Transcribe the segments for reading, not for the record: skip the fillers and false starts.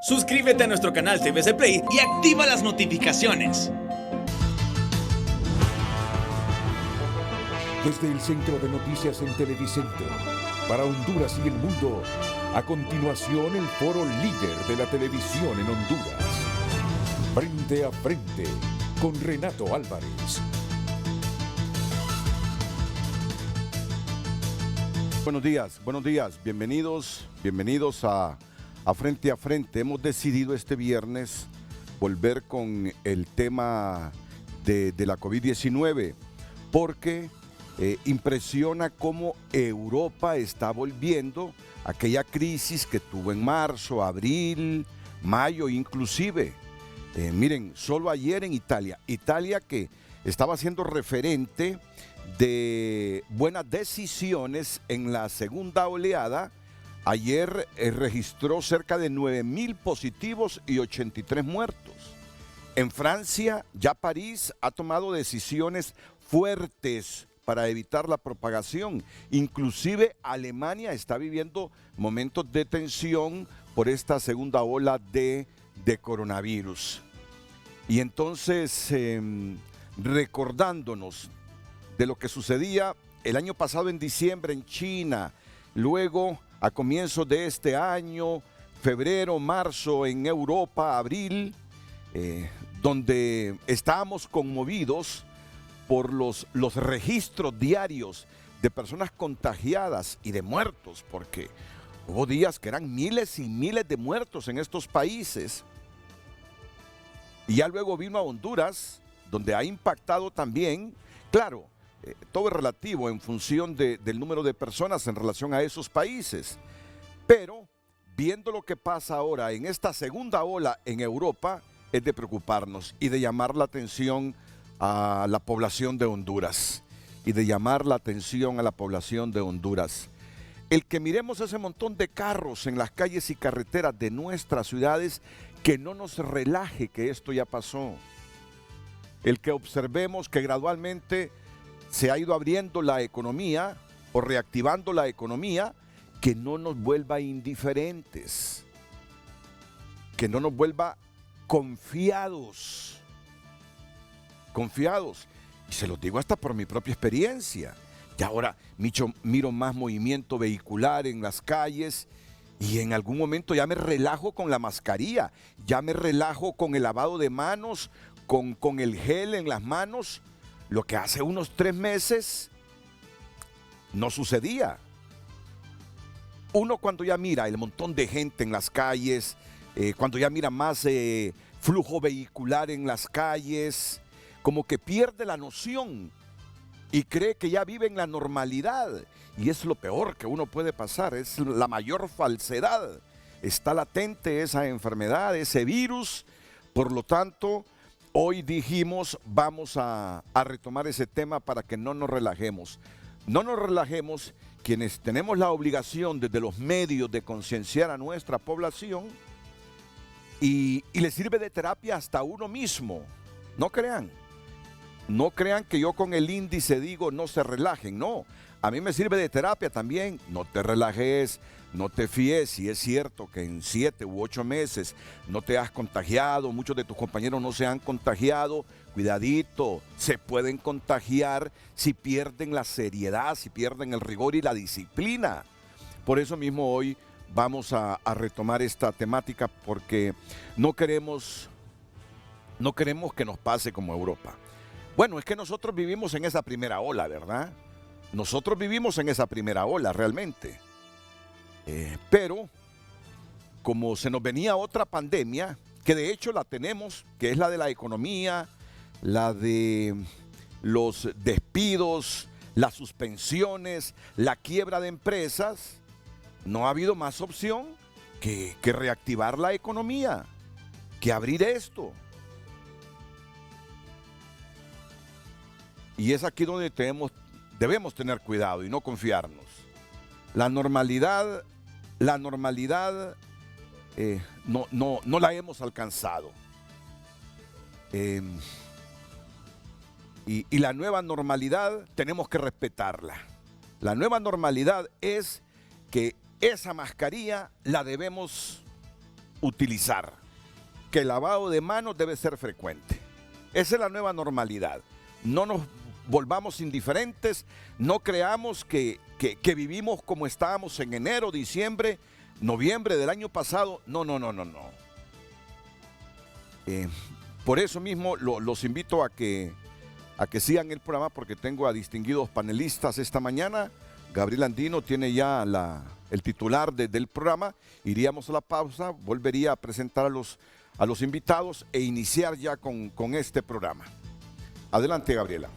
Suscríbete a nuestro canal TVC Play y activa las notificaciones. Desde el Centro de Noticias en Televicentro, para Honduras y el mundo, a continuación el foro líder de la televisión en Honduras. Frente a frente, con Renato Álvarez. Buenos días, bienvenidos a Frente a Frente. Hemos decidido este viernes volver con el tema de la COVID-19 porque impresiona cómo Europa está volviendo a aquella crisis que tuvo en marzo, abril, mayo inclusive. Miren, solo ayer en Italia que estaba siendo referente de buenas decisiones en la segunda oleada, ayer registró cerca de 9,000 positivos y 83 muertos. En Francia, ya París ha tomado decisiones fuertes para evitar la propagación. Inclusive Alemania está viviendo momentos de tensión por esta segunda ola de coronavirus. Y entonces, recordándonos de lo que sucedía el año pasado en diciembre en China, luego a comienzos de este año, febrero, marzo en Europa, abril, donde estábamos conmovidos por los registros diarios de personas contagiadas y de muertos, porque hubo días que eran miles y miles de muertos en estos países. Y ya luego vino a Honduras, donde ha impactado también, claro, todo es relativo en función del número de personas en relación a esos países. Pero viendo lo que pasa ahora en esta segunda ola en Europa, es de preocuparnos y de llamar la atención a la población de Honduras. El que miremos ese montón de carros en las calles y carreteras de nuestras ciudades, que no nos relaje que esto ya pasó. El que observemos que gradualmente se ha ido abriendo la economía o reactivando la economía, que no nos vuelva indiferentes, que no nos vuelva confiados. Y se los digo hasta por mi propia experiencia. Y ahora miro más movimiento vehicular en las calles y en algún momento ya me relajo con la mascarilla, ya me relajo con el lavado de manos, con el gel en las manos, lo que hace unos 3 meses no sucedía. Uno cuando ya mira el montón de gente en las calles, cuando ya mira más flujo vehicular en las calles, como que pierde la noción y cree que ya vive en la normalidad. Y es lo peor que uno puede pasar, es la mayor falsedad. Está latente esa enfermedad, ese virus. Por lo tanto, hoy dijimos, vamos a retomar ese tema para que no nos relajemos. No nos relajemos quienes tenemos la obligación desde los medios de concienciar a nuestra población y le sirve de terapia hasta uno mismo. No crean que yo con el índice digo no se relajen, no. A mí me sirve de terapia también. No te relajes, no te fíes. Si es cierto que en 7 u 8 meses no te has contagiado, muchos de tus compañeros no se han contagiado, cuidadito, se pueden contagiar si pierden la seriedad, si pierden el rigor y la disciplina. Por eso mismo hoy vamos a retomar esta temática porque no queremos que nos pase como Europa. Bueno, es que nosotros vivimos en esa primera ola, ¿verdad? Nosotros vivimos en esa primera ola realmente. Pero como se nos venía otra pandemia, que de hecho la tenemos, que es la de la economía, la de los despidos, las suspensiones, la quiebra de empresas, no ha habido más opción que reactivar la economía, que abrir esto. Y es aquí donde debemos tener cuidado y no confiarnos. La normalidad no la hemos alcanzado. Y la nueva normalidad tenemos que respetarla. La nueva normalidad es que esa mascarilla la debemos utilizar, que el lavado de manos debe ser frecuente. Esa es la nueva normalidad. No nos volvamos indiferentes, no creamos que vivimos como estábamos en enero, diciembre, noviembre del año pasado. No. Por eso mismo los invito a que sigan el programa, porque tengo a distinguidos panelistas esta mañana. Gabriel Andino tiene ya el titular del programa. Iríamos a la pausa, volvería a presentar a los invitados e iniciar ya con este programa. Adelante, Gabriela.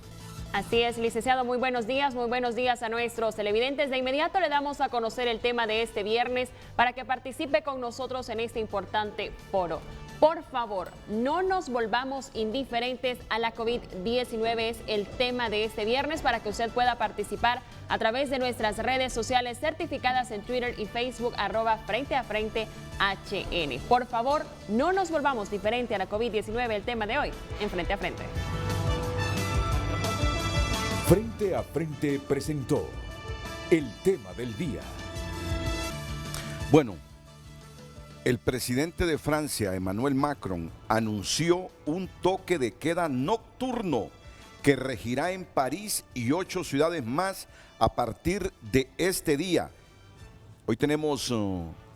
Así es, licenciado, muy buenos días a nuestros televidentes. De inmediato le damos a conocer el tema de este viernes para que participe con nosotros en este importante foro. Por favor, no nos volvamos indiferentes a la COVID-19, es el tema de este viernes, para que usted pueda participar a través de nuestras redes sociales certificadas en Twitter y Facebook, @FrenteAFrenteHN. Por favor, no nos volvamos diferente a la COVID-19, el tema de hoy en Frente a Frente. Frente a Frente presentó el tema del día. Bueno, el presidente de Francia, Emmanuel Macron, anunció un toque de queda nocturno que regirá en París y 8 ciudades más a partir de este día. Hoy tenemos,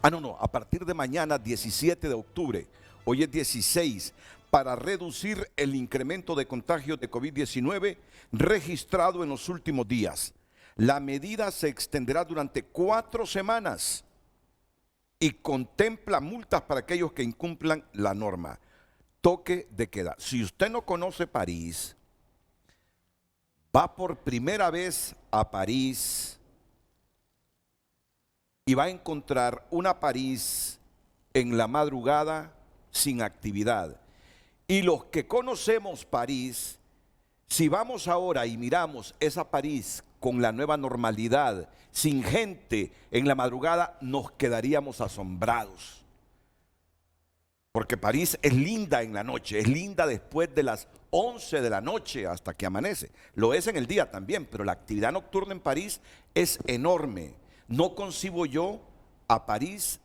a partir de mañana, 17 de octubre, hoy es 16, para reducir el incremento de contagios de COVID-19 registrado en los últimos días. La medida se extenderá durante 4 semanas y contempla multas para aquellos que incumplan la norma. Toque de queda. Si usted no conoce París, va por primera vez a París y va a encontrar una París en la madrugada sin actividad. Y los que conocemos París, si vamos ahora y miramos esa París con la nueva normalidad, sin gente en la madrugada, nos quedaríamos asombrados. Porque París es linda en la noche, es linda después de las 11 de la noche hasta que amanece. Lo es en el día también, pero la actividad nocturna en París es enorme. No concibo yo a París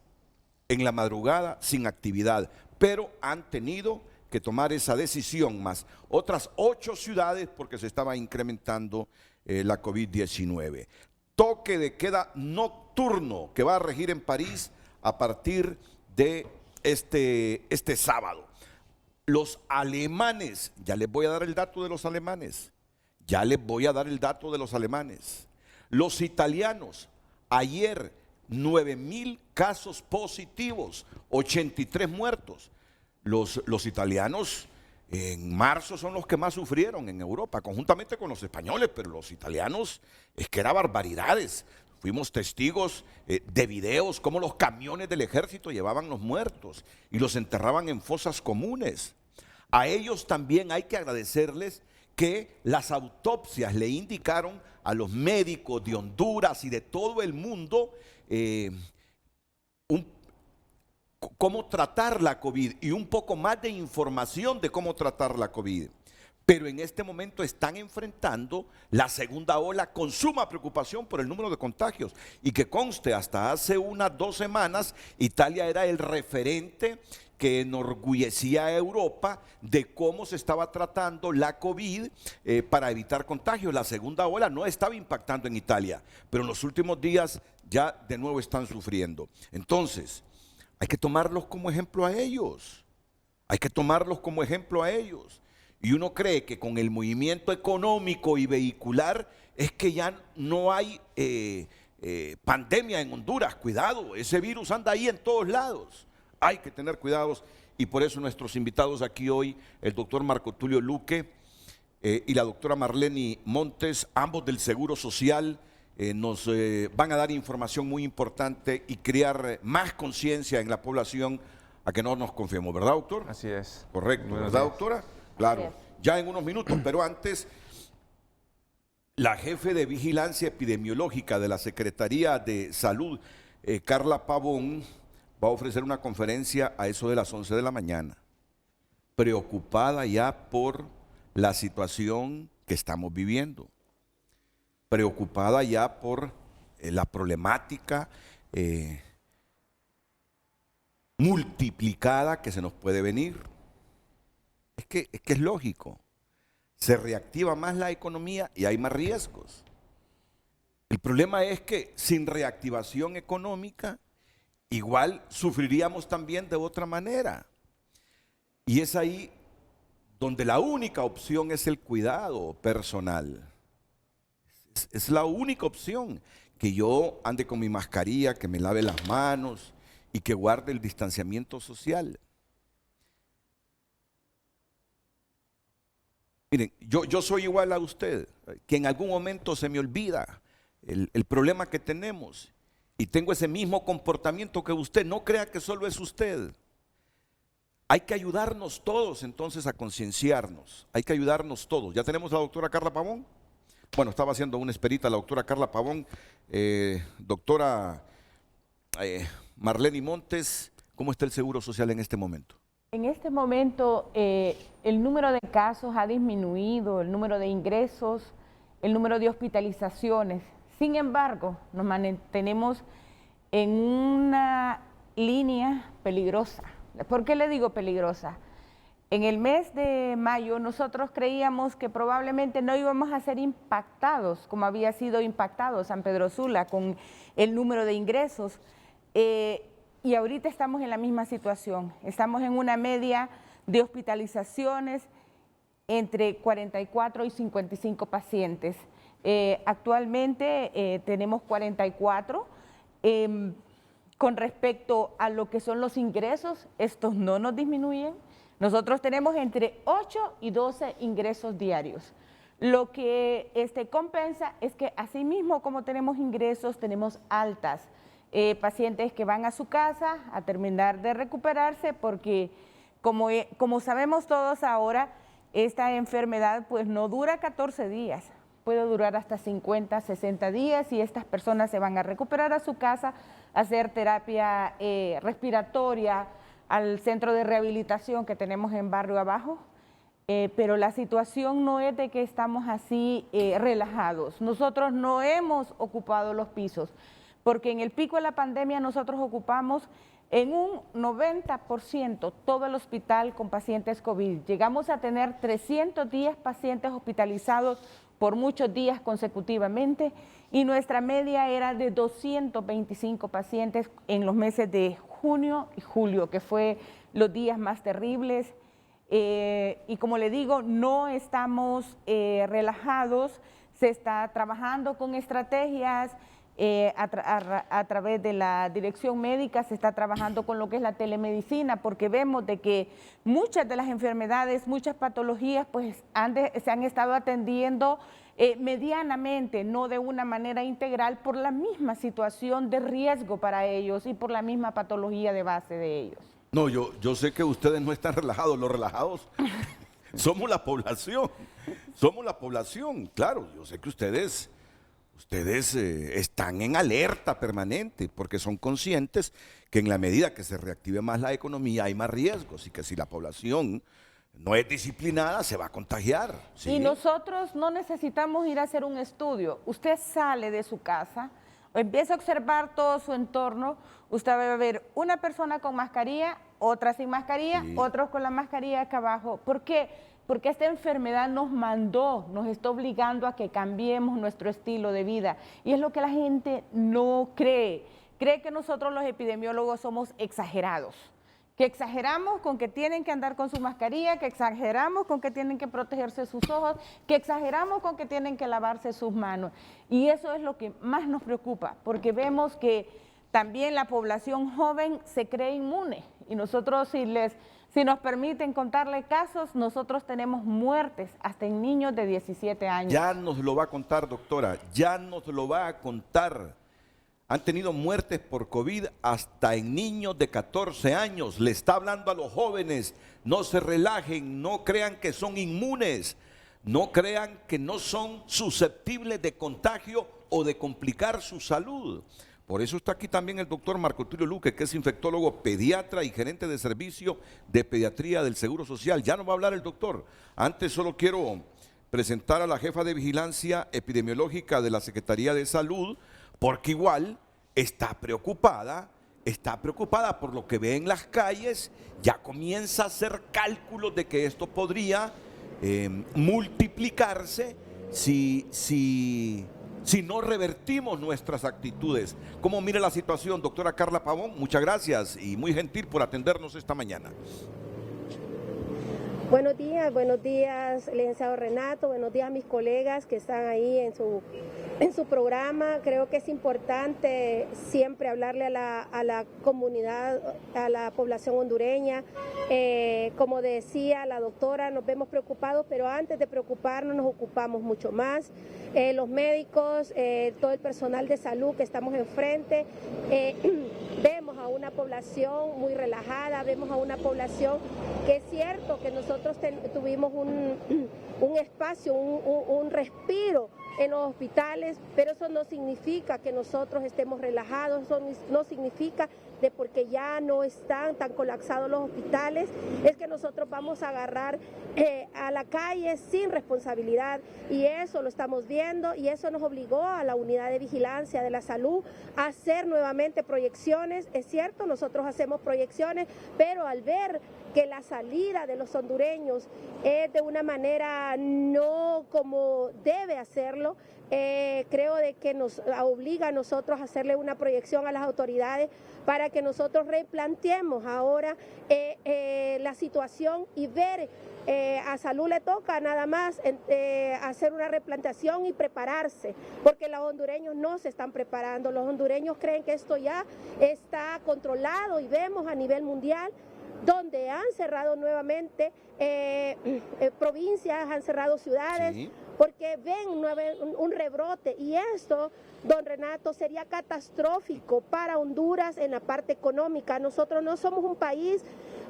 en la madrugada sin actividad, pero han tenido que tomar esa decisión, más otras 8 ciudades, porque se estaba incrementando la COVID-19. Toque de queda nocturno que va a regir en París a partir de este sábado. Los alemanes, ya les voy a dar el dato de los alemanes, Los italianos, ayer 9,000 casos positivos, 83 muertos. Los italianos en marzo son los que más sufrieron en Europa, conjuntamente con los españoles, pero los italianos, es que era barbaridades. Fuimos testigos de videos cómo los camiones del ejército llevaban los muertos y los enterraban en fosas comunes. A ellos también hay que agradecerles que las autopsias le indicaron a los médicos de Honduras y de todo el mundo cómo tratar la COVID y un poco más de información de cómo tratar la COVID. Pero en este momento están enfrentando la segunda ola con suma preocupación por el número de contagios. Y que conste, hasta hace unas 2 semanas, Italia era el referente que enorgullecía a Europa de cómo se estaba tratando la COVID para evitar contagios. La segunda ola no estaba impactando en Italia, pero en los últimos días ya de nuevo están sufriendo. Entonces, hay que tomarlos como ejemplo a ellos. Y uno cree que con el movimiento económico y vehicular es que ya no hay pandemia en Honduras. Cuidado, ese virus anda ahí en todos lados. Hay que tener cuidados y por eso nuestros invitados aquí hoy, el doctor Marco Tulio Luque y la doctora Marlene Montes, ambos del Seguro Social, nos van a dar información muy importante y crear más conciencia en la población a que no nos confiemos, ¿verdad, doctor? Así es. Correcto, ¿verdad, doctora? Claro, ya en unos minutos, pero antes, la jefe de Vigilancia Epidemiológica de la Secretaría de Salud, Carla Pavón, va a ofrecer una conferencia a eso de las 11 de la mañana, preocupada ya por la situación que estamos viviendo, preocupada ya por la problemática, multiplicada que se nos puede venir. Es lógico. Se reactiva más la economía y hay más riesgos. El problema es que sin reactivación económica, igual sufriríamos también de otra manera. Y es ahí donde la única opción es el cuidado personal. Es la única opción, que yo ande con mi mascarilla, que me lave las manos y que guarde el distanciamiento social. Miren, yo soy igual a usted, que en algún momento se me olvida el problema que tenemos y tengo ese mismo comportamiento que usted. No crea que solo es usted. Hay que ayudarnos todos entonces a concienciarnos. Hay que ayudarnos todos. ¿Ya tenemos a la doctora Carla Pavón? Bueno, estaba haciendo una esperita la doctora Carla Pavón. Doctora Marleny Montes, ¿cómo está el Seguro Social en este momento? En este momento el número de casos ha disminuido, el número de ingresos, el número de hospitalizaciones. Sin embargo, nos mantenemos en una línea peligrosa. ¿Por qué le digo peligrosa? En el mes de mayo nosotros creíamos que probablemente no íbamos a ser impactados como había sido impactado San Pedro Sula con el número de ingresos. Y ahorita estamos en la misma situación. Estamos en una media de hospitalizaciones entre 44 y 55 pacientes. Actualmente tenemos 44. Con respecto a lo que son los ingresos, estos no nos disminuyen. Nosotros tenemos entre 8 y 12 ingresos diarios. Lo que compensa es que asimismo como tenemos ingresos, tenemos altas. Pacientes que van a su casa a terminar de recuperarse porque como sabemos todos ahora, esta enfermedad pues no dura 14 días, puede durar hasta 50, 60 días y estas personas se van a recuperar a su casa, a hacer terapia respiratoria al centro de rehabilitación que tenemos en Barrio Abajo. Pero la situación no es de que estamos así relajados. Nosotros no hemos ocupado los pisos, porque en el pico de la pandemia nosotros ocupamos en un 90% todo el hospital con pacientes COVID. Llegamos a tener 310 pacientes hospitalizados por muchos días consecutivamente y nuestra media era de 225 pacientes en los meses de junio y julio, que fue los días más terribles. Y como le digo, no estamos relajados, se está trabajando con estrategias. A través de la dirección médica se está trabajando con lo que es la telemedicina, porque vemos de que muchas de las enfermedades, muchas patologías, pues se han estado atendiendo medianamente, no de una manera integral, por la misma situación de riesgo para ellos y por la misma patología de base de ellos. No, yo sé que ustedes no están relajados, los relajados somos la población, claro, yo sé que ustedes están en alerta permanente porque son conscientes que en la medida que se reactive más la economía hay más riesgos y que si la población no es disciplinada se va a contagiar. ¿Sí? Y nosotros no necesitamos ir a hacer un estudio. Usted sale de su casa, empieza a observar todo su entorno, usted va a ver una persona con mascarilla, otra sin mascarilla, sí, otros con la mascarilla acá abajo. ¿Por qué? Porque esta enfermedad nos está obligando a que cambiemos nuestro estilo de vida. Y es lo que la gente no cree. Cree que nosotros los epidemiólogos somos exagerados. Que exageramos con que tienen que andar con su mascarilla, que exageramos con que tienen que protegerse sus ojos, que exageramos con que tienen que lavarse sus manos. Y eso es lo que más nos preocupa, porque vemos que también la población joven se cree inmune. Y nosotros si nos permiten contarle casos, nosotros tenemos muertes hasta en niños de 17 años. Ya nos lo va a contar, doctora, ya nos lo va a contar. Han tenido muertes por COVID hasta en niños de 14 años. Le está hablando a los jóvenes, no se relajen, no crean que son inmunes, no crean que no son susceptibles de contagio o de complicar su salud. Por eso está aquí también el doctor Marco Tulio Luque, que es infectólogo pediatra y gerente de servicio de pediatría del Seguro Social. Ya nos va a hablar el doctor. Antes solo quiero presentar a la jefa de vigilancia epidemiológica de la Secretaría de Salud, porque igual está preocupada está preocupada por lo que ve en las calles, ya comienza a hacer cálculos de que esto podría multiplicarse si no revertimos nuestras actitudes. ¿Cómo mira la situación, doctora Carla Pavón? Muchas gracias y muy gentil por atendernos esta mañana. Buenos días, licenciado Renato, buenos días a mis colegas que están ahí en su programa. Creo que es importante siempre hablarle a la comunidad, a la población hondureña. Como decía la doctora, nos vemos preocupados, pero antes de preocuparnos nos ocupamos mucho más. Los médicos, todo el personal de salud que estamos enfrente, vemos a una población muy relajada, vemos a una población que es cierto que nosotros tuvimos un espacio, un respiro en los hospitales, pero eso no significa que nosotros estemos relajados, eso no significa de porque ya no están tan colapsados los hospitales, es que nosotros vamos a agarrar a la calle sin responsabilidad, y eso lo estamos viendo, y eso nos obligó a la unidad de vigilancia de la salud a hacer nuevamente proyecciones. Es cierto, nosotros hacemos proyecciones, pero al ver que la salida de los hondureños es de una manera no como debe hacerlo, creo de que nos obliga a nosotros a hacerle una proyección a las autoridades para que nosotros replanteemos ahora la situación y ver, a salud le toca nada más hacer una replanteación y prepararse, porque los hondureños no se están preparando, los hondureños creen que esto ya está controlado, y vemos a nivel mundial donde han cerrado nuevamente provincias, han cerrado ciudades, sí, porque ven un rebrote, y esto, don Renato, sería catastrófico para Honduras en la parte económica. Nosotros no somos un país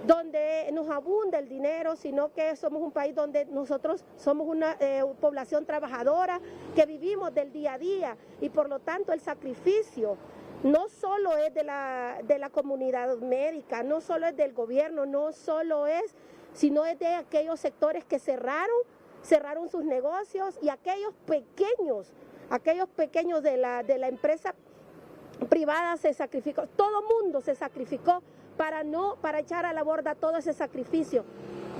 donde nos abunda el dinero, sino que somos un país donde nosotros somos una población trabajadora que vivimos del día a día, y por lo tanto el sacrificio no solo es de la comunidad médica, no solo es del gobierno, no solo es, sino es de aquellos sectores que cerraron sus negocios, y aquellos pequeños de la empresa privada se sacrificó, todo mundo se sacrificó para echar a la borda todo ese sacrificio.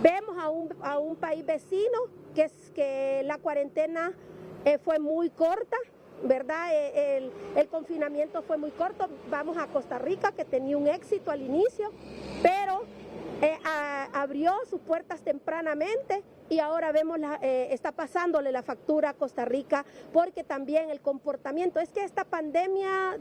Vemos a un país vecino que la cuarentena fue muy corta, ¿verdad? El confinamiento fue muy corto. Vamos a Costa Rica, que tenía un éxito al inicio, pero abrió sus puertas tempranamente, y ahora vemos está pasándole la factura a Costa Rica, porque también el comportamiento, es que esta pandemia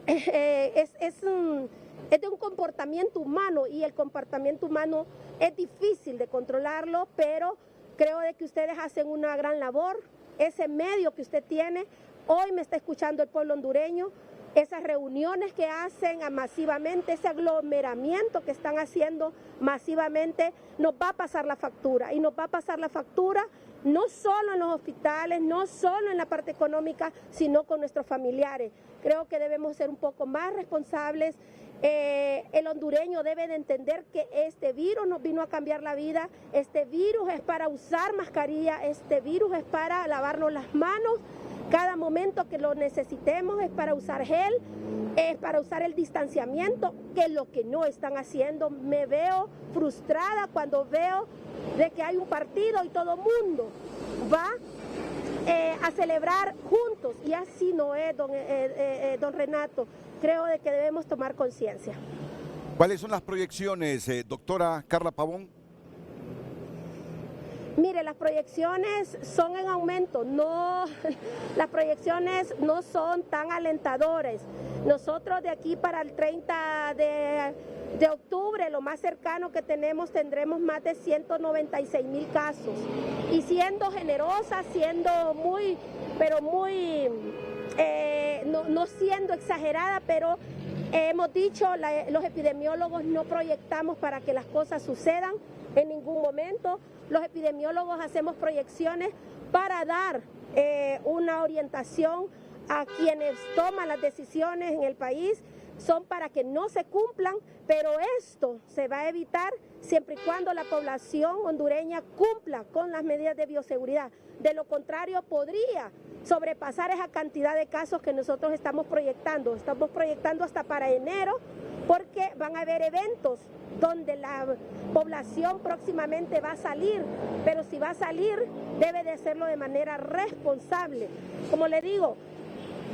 es de un comportamiento humano, y el comportamiento humano es difícil de controlarlo, pero creo de que ustedes hacen una gran labor. Ese medio que usted tiene, hoy me está escuchando el pueblo hondureño, esas reuniones que hacen masivamente, ese aglomeramiento que están haciendo masivamente, nos va a pasar la factura, y nos va a pasar la factura no solo en los hospitales, no solo en la parte económica, sino con nuestros familiares. Creo que debemos ser un poco más responsables. El hondureño debe de entender que este virus nos vino a cambiar la vida, este virus es para usar mascarilla, este virus es para lavarnos las manos cada momento que lo necesitemos, es para usar gel, es para usar el distanciamiento, que es lo que no están haciendo. Me veo frustrada cuando veo de que hay un partido y todo el mundo va a celebrar juntos, y así no es, don Renato. Creo de que debemos tomar conciencia. ¿Cuáles son las proyecciones, doctora Carla Pavón? Mire, las proyecciones son en aumento, las proyecciones no son tan alentadoras. Nosotros de aquí para el 30 de octubre, lo más cercano que tendremos más de 196,000 casos. Y siendo generosa, siendo muy, no siendo exagerada, pero hemos dicho, los epidemiólogos no proyectamos para que las cosas sucedan en ningún momento. Los epidemiólogos hacemos proyecciones para dar una orientación a quienes toman las decisiones en el país, son para que no se cumplan, pero esto se va a evitar siempre y cuando la población hondureña cumpla con las medidas de bioseguridad. De lo contrario, podría sobrepasar esa cantidad de casos que nosotros estamos proyectando. Estamos proyectando hasta para enero, porque van a haber eventos donde la población próximamente va a salir, pero si va a salir, debe de hacerlo de manera responsable. Como le digo,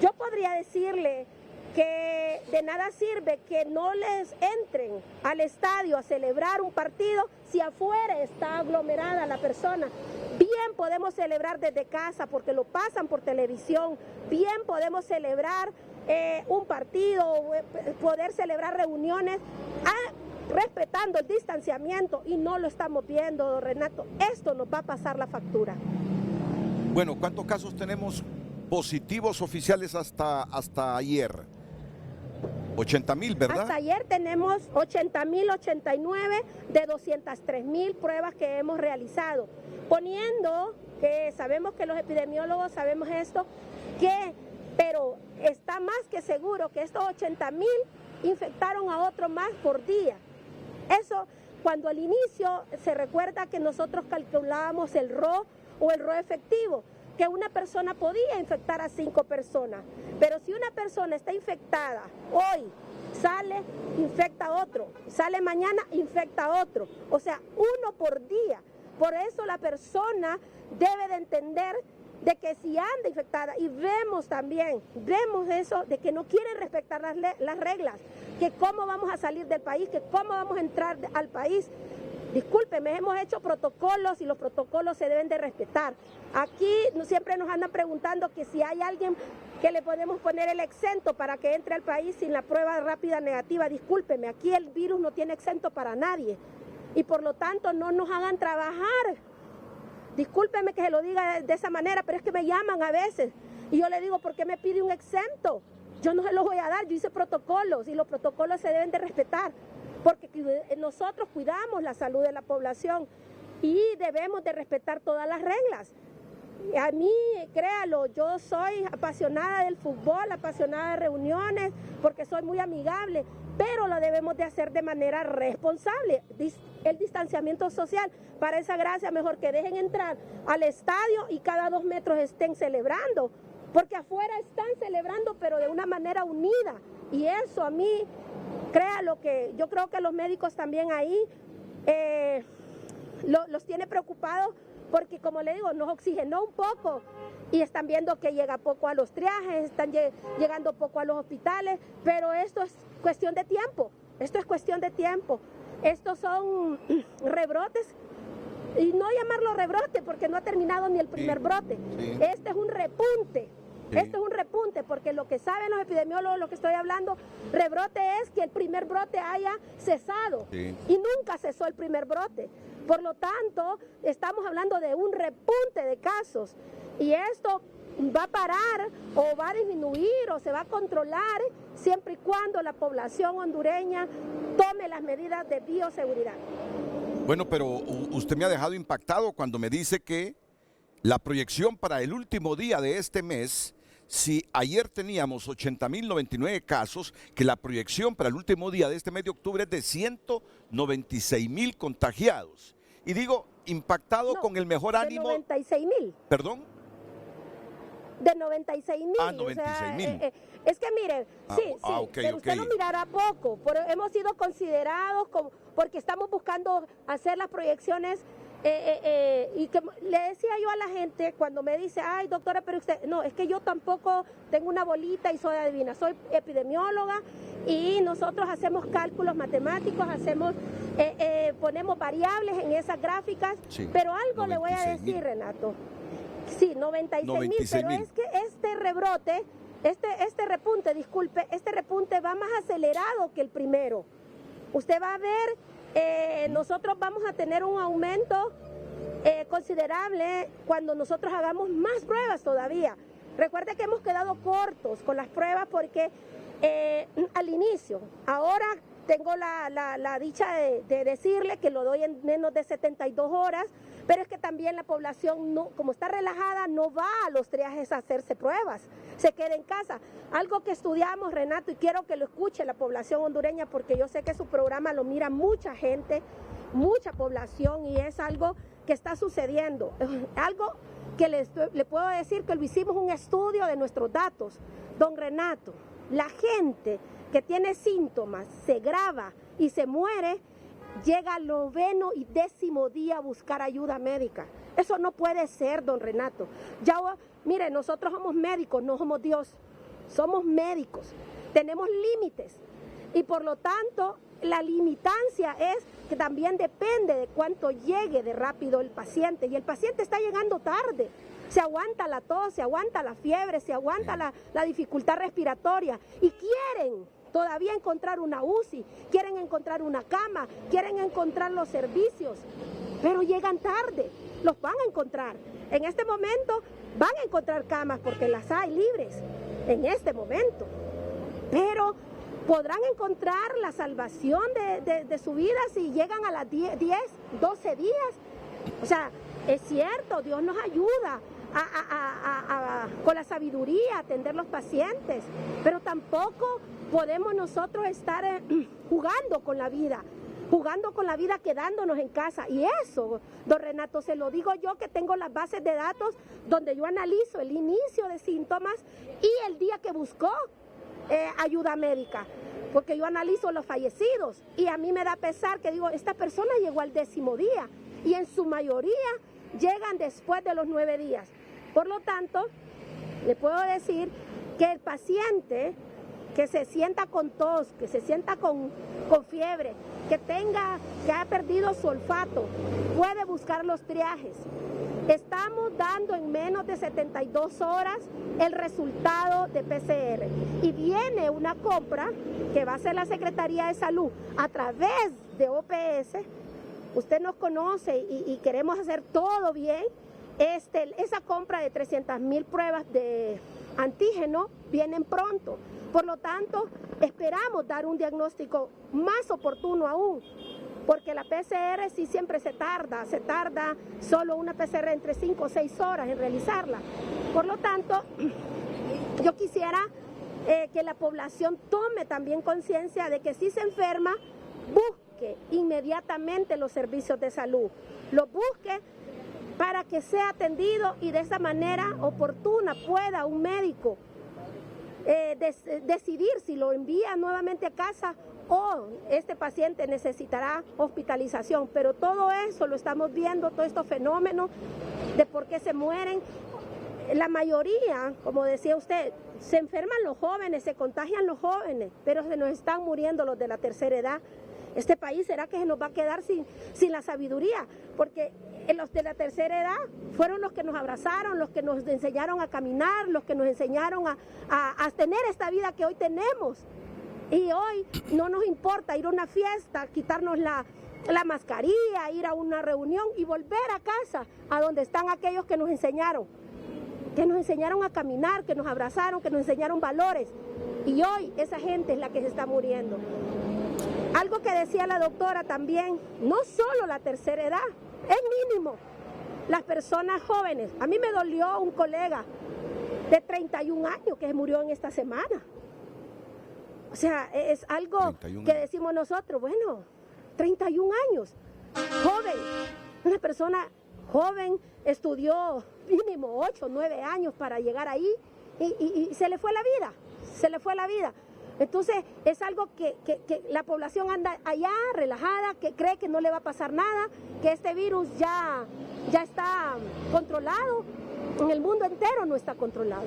yo podría decirle que de nada sirve que no les entren al estadio a celebrar un partido si afuera está aglomerada la persona. Bien podemos celebrar desde casa porque lo pasan por televisión, bien podemos celebrar un partido, poder celebrar reuniones respetando el distanciamiento, y no lo estamos viendo, don Renato. Esto nos va a pasar la factura. Bueno, ¿cuántos casos tenemos positivos oficiales hasta ayer? 80,000, ¿verdad? Hasta ayer tenemos 80,089 de 203,000 pruebas que hemos realizado. Poniendo que sabemos que los epidemiólogos sabemos esto, pero está más que seguro que estos 80,000 infectaron a otro más por día. Eso, cuando al inicio se recuerda que nosotros calculábamos el RO o el RO efectivo, que una persona podía infectar a 5 personas, pero si una persona está infectada hoy, sale, infecta a otro, sale mañana, infecta a otro, o sea, 1 por día. Por eso la persona debe de entender de que si anda infectada, y vemos eso, de que no quieren respetar las reglas, que cómo vamos a salir del país, que cómo vamos a entrar al país. Discúlpeme, hemos hecho protocolos y los protocolos se deben de respetar. Aquí siempre nos andan preguntando que si hay alguien que le podemos poner el exento para que entre al país sin la prueba rápida negativa. Discúlpeme, aquí el virus no tiene exento para nadie y por lo tanto no nos hagan trabajar. Discúlpeme que se lo diga de esa manera, pero es que me llaman a veces y yo le digo, ¿por qué me pide un exento? Yo no se los voy a dar, yo hice protocolos y los protocolos se deben de respetar, porque nosotros cuidamos la salud de la población y debemos de respetar todas las reglas. A mí, créalo, yo soy apasionada del fútbol, apasionada de reuniones, porque soy muy amigable, pero lo debemos de hacer de manera responsable. El distanciamiento social, para esa gracia, mejor que dejen entrar al estadio y cada 2 metros estén celebrando, porque afuera están celebrando, pero de una manera unida. Y eso a mí, créalo, que yo creo que los médicos también ahí los tiene preocupados, porque como le digo, nos oxigenó un poco y están viendo que llega poco a los triajes, están llegando poco a los hospitales, pero esto es cuestión de tiempo, Estos son rebrotes, y no llamarlo rebrote porque no ha terminado ni el primer brote. Sí. Este es un repunte. Sí. Este es un repunte, porque lo que saben los epidemiólogos, lo que estoy hablando, rebrote es que el primer brote haya cesado. Sí. Y nunca cesó el primer brote. Por lo tanto, estamos hablando de un repunte de casos. Y esto va a parar o va a disminuir o se va a controlar siempre y cuando la población hondureña tome las medidas de bioseguridad. Bueno, pero usted me ha dejado impactado cuando me dice que la proyección para el último día de este mes, si ayer teníamos 80,099 casos, que la proyección para el último día de este mes de octubre es de 196,000 contagiados. Y digo, impactado con el mejor ánimo. ¿De 96,000? ¿Perdón? De 96,000. Ah, 96,000. O sea, es que mire, pero usted lo mirará poco, pero hemos sido considerados porque estamos buscando hacer las proyecciones. Y que le decía yo a la gente cuando me dice, ay doctora, pero usted, no, es que yo tampoco tengo una bolita y soy adivina, soy epidemióloga y nosotros hacemos cálculos matemáticos, ponemos variables en esas gráficas, sí, pero algo le voy a decir, Renato. Sí, 96,000, pero es que este rebrote, este repunte va más acelerado que el primero. Usted va a ver, nosotros vamos a tener un aumento considerable cuando nosotros hagamos más pruebas todavía. Recuerde que hemos quedado cortos con las pruebas porque al inicio, ahora tengo la dicha de decirle que lo doy en menos de 72 horas, pero es que también la población, no, como está relajada, no va a los triajes a hacerse pruebas, se queda en casa. Algo que estudiamos, Renato, y quiero que lo escuche la población hondureña, porque yo sé que su programa lo mira mucha gente, mucha población, y es algo que está sucediendo. Algo que le puedo decir que lo hicimos un estudio de nuestros datos. Don Renato, la gente que tiene síntomas, se grava y se muere, llega al 9º y 10º día a buscar ayuda médica. Eso no puede ser, don Renato. Ya, mire, nosotros somos médicos, no somos Dios. Somos médicos, tenemos límites y por lo tanto la limitancia es que también depende de cuánto llegue de rápido el paciente, y el paciente está llegando tarde. Se aguanta la tos, se aguanta la fiebre, se aguanta la dificultad respiratoria y quieren todavía encontrar una UCI, quieren encontrar una cama, quieren encontrar los servicios, pero llegan tarde. Los van a encontrar. En este momento van a encontrar camas porque las hay libres en este momento, pero podrán encontrar la salvación de su vida si llegan a las 10, 12 días. O sea, es cierto, Dios nos ayuda con la sabiduría a atender los pacientes, pero tampoco podemos nosotros estar jugando con la vida quedándonos en casa. Y eso, don Renato, se lo digo yo, que tengo las bases de datos donde yo analizo el inicio de síntomas y el día que buscó ayuda médica, porque yo analizo los fallecidos y a mí me da pesar que digo, esta persona llegó al 10º día y en su mayoría llegan después de los 9 días. Por lo tanto, le puedo decir que el paciente que se sienta con tos, que se sienta con fiebre, que haya perdido su olfato, puede buscar los triajes. Estamos dando en menos de 72 horas el resultado de PCR y viene una compra que va a hacer la Secretaría de Salud a través de OPS. Usted nos conoce y queremos hacer todo bien. Esa compra de 300,000 pruebas de antígeno vienen pronto. Por lo tanto, esperamos dar un diagnóstico más oportuno aún, porque la PCR sí siempre se tarda solo una PCR entre 5 o 6 horas en realizarla. Por lo tanto, yo quisiera que la población tome también conciencia de que si se enferma, busque inmediatamente los servicios de salud, los busque para que sea atendido y de esa manera oportuna pueda un médico decidir si lo envía nuevamente a casa o este paciente necesitará hospitalización. Pero todo eso lo estamos viendo, todos estos fenómenos de por qué se mueren. La mayoría, como decía usted, se enferman los jóvenes, se contagian los jóvenes, pero se nos están muriendo los de la tercera edad. Este país, ¿será que se nos va a quedar sin la sabiduría? Porque los de la tercera edad fueron los que nos abrazaron, los que nos enseñaron a caminar, los que nos enseñaron a tener esta vida que hoy tenemos. Y hoy no nos importa ir a una fiesta, quitarnos la mascarilla, ir a una reunión y volver a casa, a donde están aquellos que nos enseñaron a caminar, que nos abrazaron, que nos enseñaron valores. Y hoy esa gente es la que se está muriendo. Algo que decía la doctora también, no solo la tercera edad, es mínimo. Las personas jóvenes, a mí me dolió un colega de 31 años que murió en esta semana. O sea, es algo que decimos nosotros, bueno, 31 años, joven, una persona joven, estudió mínimo 8 o 9 años para llegar ahí y se le fue la vida. Entonces es algo que la población anda allá relajada, que cree que no le va a pasar nada, que este virus ya está controlado. En el mundo entero no está controlado.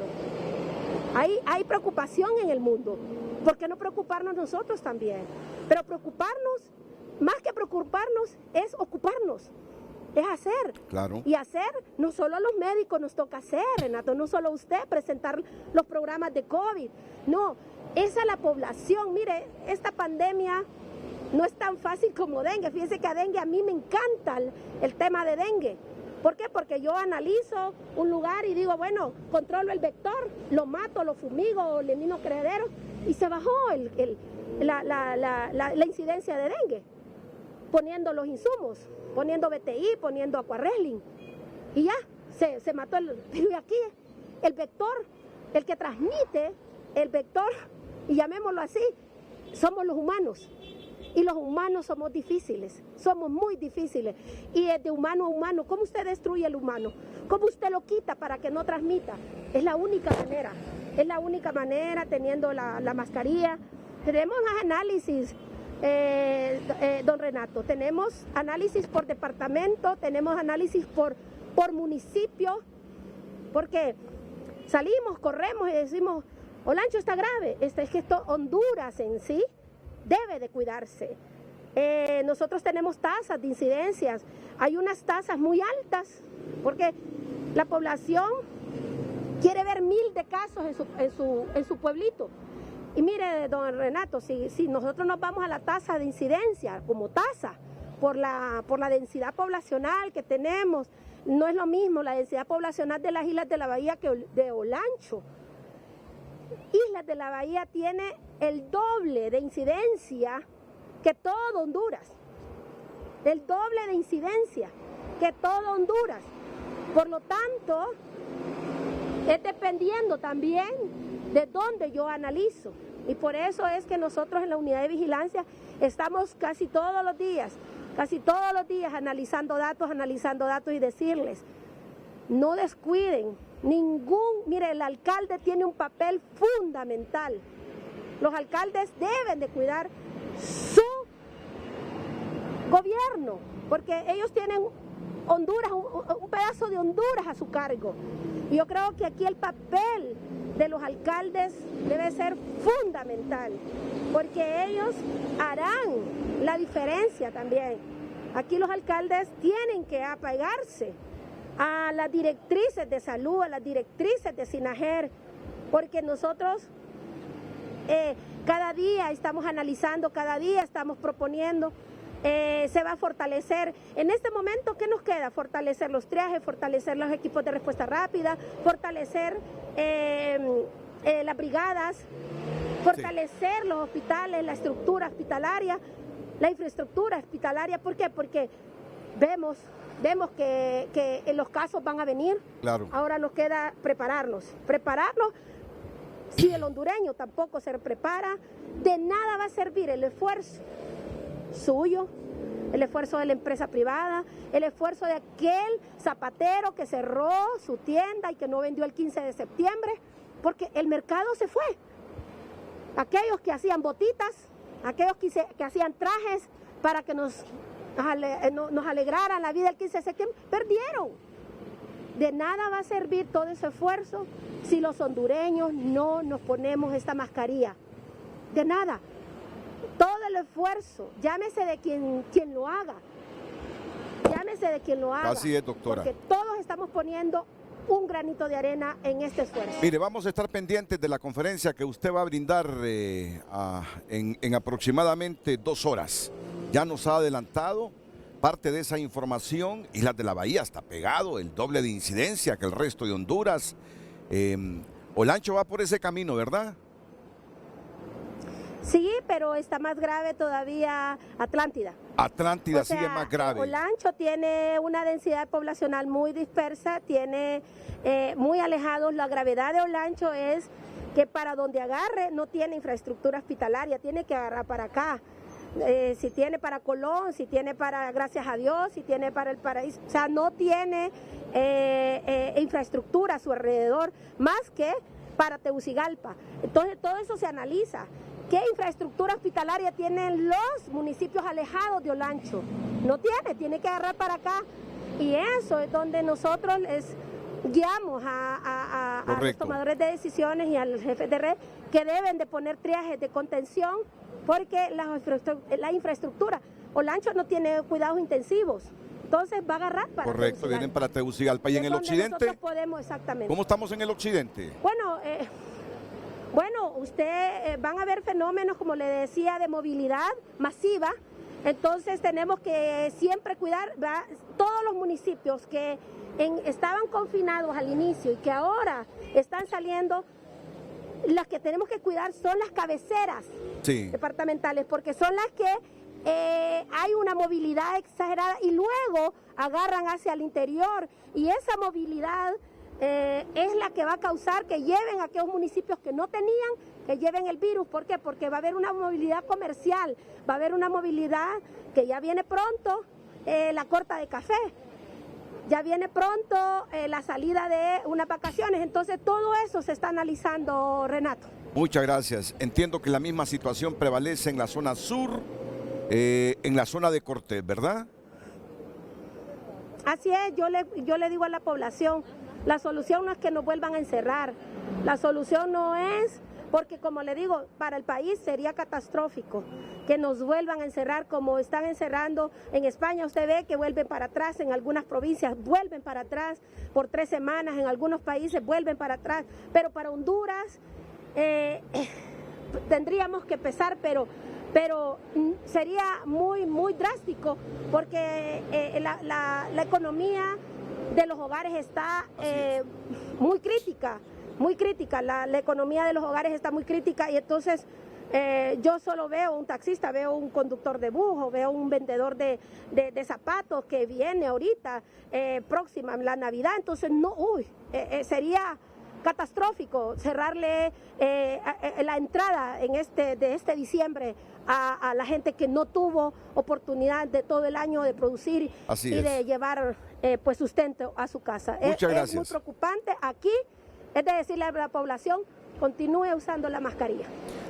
Hay preocupación en el mundo. ¿Por qué no preocuparnos nosotros también? Pero preocuparnos, más que preocuparnos, es ocuparnos. Es hacer. Claro. Y hacer, no solo a los médicos nos toca hacer, Renato, no solo a usted presentar los programas de COVID. No, es a la población. Mire, esta pandemia no es tan fácil como dengue. Fíjense que a dengue, a mí me encanta el tema de dengue. ¿Por qué? Porque yo analizo un lugar y digo, bueno, controlo el vector, lo mato, lo fumigo, le elimino criaderos, y se bajó la incidencia de dengue, poniendo los insumos, poniendo BTI, poniendo aquarresling, y ya, se mató el virus. Y aquí el vector, el que transmite el vector, y llamémoslo así, somos los humanos. Y los humanos somos difíciles, somos muy difíciles. Y de humano a humano, ¿cómo usted destruye el humano? ¿Cómo usted lo quita para que no transmita? Es la única manera, teniendo la mascarilla. Tenemos análisis, don Renato, tenemos análisis por departamento, tenemos análisis por municipio, porque salimos, corremos y decimos, Olancho está grave. Es que Honduras en sí debe de cuidarse. Nosotros tenemos tasas de incidencias, hay unas tasas muy altas, porque la población quiere ver 1000 de casos en su pueblito. Y mire, don Renato, si nosotros nos vamos a la tasa de incidencia como tasa, por la densidad poblacional que tenemos, no es lo mismo la densidad poblacional de las Islas de la Bahía que de Olancho. Islas de la Bahía tiene el doble de incidencia que todo Honduras, el doble de incidencia que todo Honduras. Por lo tanto, es dependiendo también de dónde yo analizo. Y por eso es que nosotros en la unidad de vigilancia estamos casi todos los días analizando datos y decirles, no descuiden mire, el alcalde tiene un papel fundamental. Los alcaldes deben de cuidar su gobierno, porque ellos tienen Honduras, un pedazo de Honduras a su cargo. Y yo creo que aquí el papel de los alcaldes debe ser fundamental, porque ellos harán la diferencia también. Aquí los alcaldes tienen que apegarse a las directrices de salud, a las directrices de SINAGER, porque nosotros cada día estamos analizando, cada día estamos proponiendo, se va a fortalecer. En este momento, ¿qué nos queda? Fortalecer los triajes, fortalecer los equipos de respuesta rápida, fortalecer las brigadas, fortalecer los hospitales, la estructura hospitalaria, la infraestructura hospitalaria. ¿Por qué? Porque vemos que los casos van a venir. Claro. Ahora nos queda prepararnos. Si el hondureño tampoco se prepara, de nada va a servir el esfuerzo suyo, el esfuerzo de la empresa privada, el esfuerzo de aquel zapatero que cerró su tienda y que no vendió el 15 de septiembre, porque el mercado se fue. Aquellos que hacían botitas, aquellos que hacían trajes para que nos alegraran la vida el 15 de septiembre, perdieron. De nada va a servir todo ese esfuerzo si los hondureños no nos ponemos esta mascarilla. De nada. Todo el esfuerzo, llámese de quien lo haga. Así es, doctora. Porque todos estamos poniendo un granito de arena en este esfuerzo. Mire, vamos a estar pendientes de la conferencia que usted va a brindar en aproximadamente 2 horas. Ya nos ha adelantado parte de esa información. Islas de la Bahía está pegado, el doble de incidencia que el resto de Honduras. Olancho va por ese camino, ¿verdad? Sí, pero está más grave todavía Atlántida. Atlántida sigue más grave. Olancho tiene una densidad poblacional muy dispersa, tiene muy alejados. La gravedad de Olancho es que para donde agarre no tiene infraestructura hospitalaria, tiene que agarrar para acá. Si tiene para Colón, si tiene para Gracias a Dios, si tiene para El Paraíso, o sea, no tiene infraestructura a su alrededor, más que para Tegucigalpa. Entonces todo eso se analiza. ¿Qué infraestructura hospitalaria tienen los municipios alejados de Olancho? No tiene que agarrar para acá. Y eso es donde nosotros les guiamos a los tomadores de decisiones y a los jefes de red que deben de poner triajes de contención, porque la infraestructura, Olancho no tiene cuidados intensivos, entonces va a agarrar para Correcto, vienen para Tegucigalpa. ¿Y en el occidente? Podemos, exactamente. ¿Cómo estamos en el occidente? Bueno, usted van a ver fenómenos, como le decía, de movilidad masiva Entonces tenemos que siempre cuidar, ¿verdad? Todos los municipios que estaban confinados al inicio y que ahora están saliendo, las que tenemos que cuidar son las cabeceras departamentales, porque son las que hay una movilidad exagerada y luego agarran hacia el interior, y esa movilidad es la que va a causar que lleven a aquellos municipios que no tenían, que lleven el virus. ¿Por qué? Porque va a haber una movilidad comercial, va a haber una movilidad que ya viene pronto, la corta de café, ya viene pronto la salida de unas vacaciones. Entonces todo eso se está analizando, Renato. Muchas gracias. Entiendo que la misma situación prevalece en la zona sur, en la zona de Cortés, ¿verdad? Así es, yo le digo a la población, la solución no es que nos vuelvan a encerrar, la solución no es, porque como le digo, para el país sería catastrófico que nos vuelvan a encerrar como están encerrando en España. Usted ve que vuelven para atrás, en algunas provincias vuelven para atrás por 3 semanas, en algunos países vuelven para atrás, pero para Honduras tendríamos que empezar, pero sería muy drástico, porque la economía de los hogares está muy crítica, la economía de los hogares está muy crítica, y entonces yo solo veo un taxista, veo un conductor de bus, veo un vendedor de zapatos que viene ahorita, próxima la Navidad, entonces sería catastrófico cerrarle la entrada de este diciembre a la gente que no tuvo oportunidad de todo el año de producir de llevar pues sustento a su casa. Muchas gracias. Es muy preocupante. Aquí es de decirle a la población, continúe usando la mascarilla.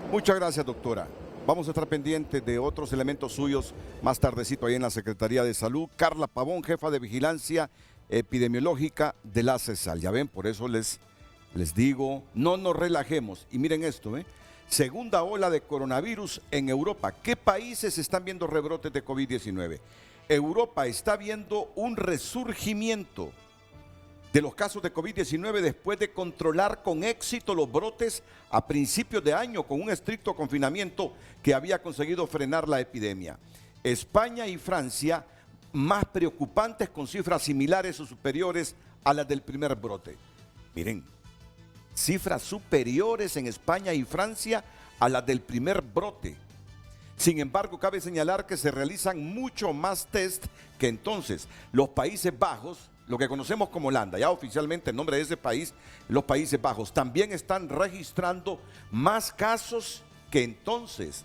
Muchas gracias, doctora. Vamos a estar pendientes de otros elementos suyos más tardecito ahí en la Secretaría de Salud. Carla Pavón, jefa de Vigilancia Epidemiológica de la CESAL. Ya ven, por eso les digo, no nos relajemos. Y miren esto, segunda ola de coronavirus en Europa. ¿Qué países están viendo rebrotes de COVID-19? Europa está viendo un resurgimiento de los casos de COVID-19 después de controlar con éxito los brotes a principios de año con un estricto confinamiento que había conseguido frenar la epidemia. España y Francia, más preocupantes, con cifras similares o superiores a las del primer brote. Miren, cifras superiores en España y Francia a las del primer brote. Sin embargo, cabe señalar que se realizan mucho más test que entonces. Los Países Bajos, lo que conocemos como Holanda, ya oficialmente el nombre de ese país, los Países Bajos, también están registrando más casos que entonces.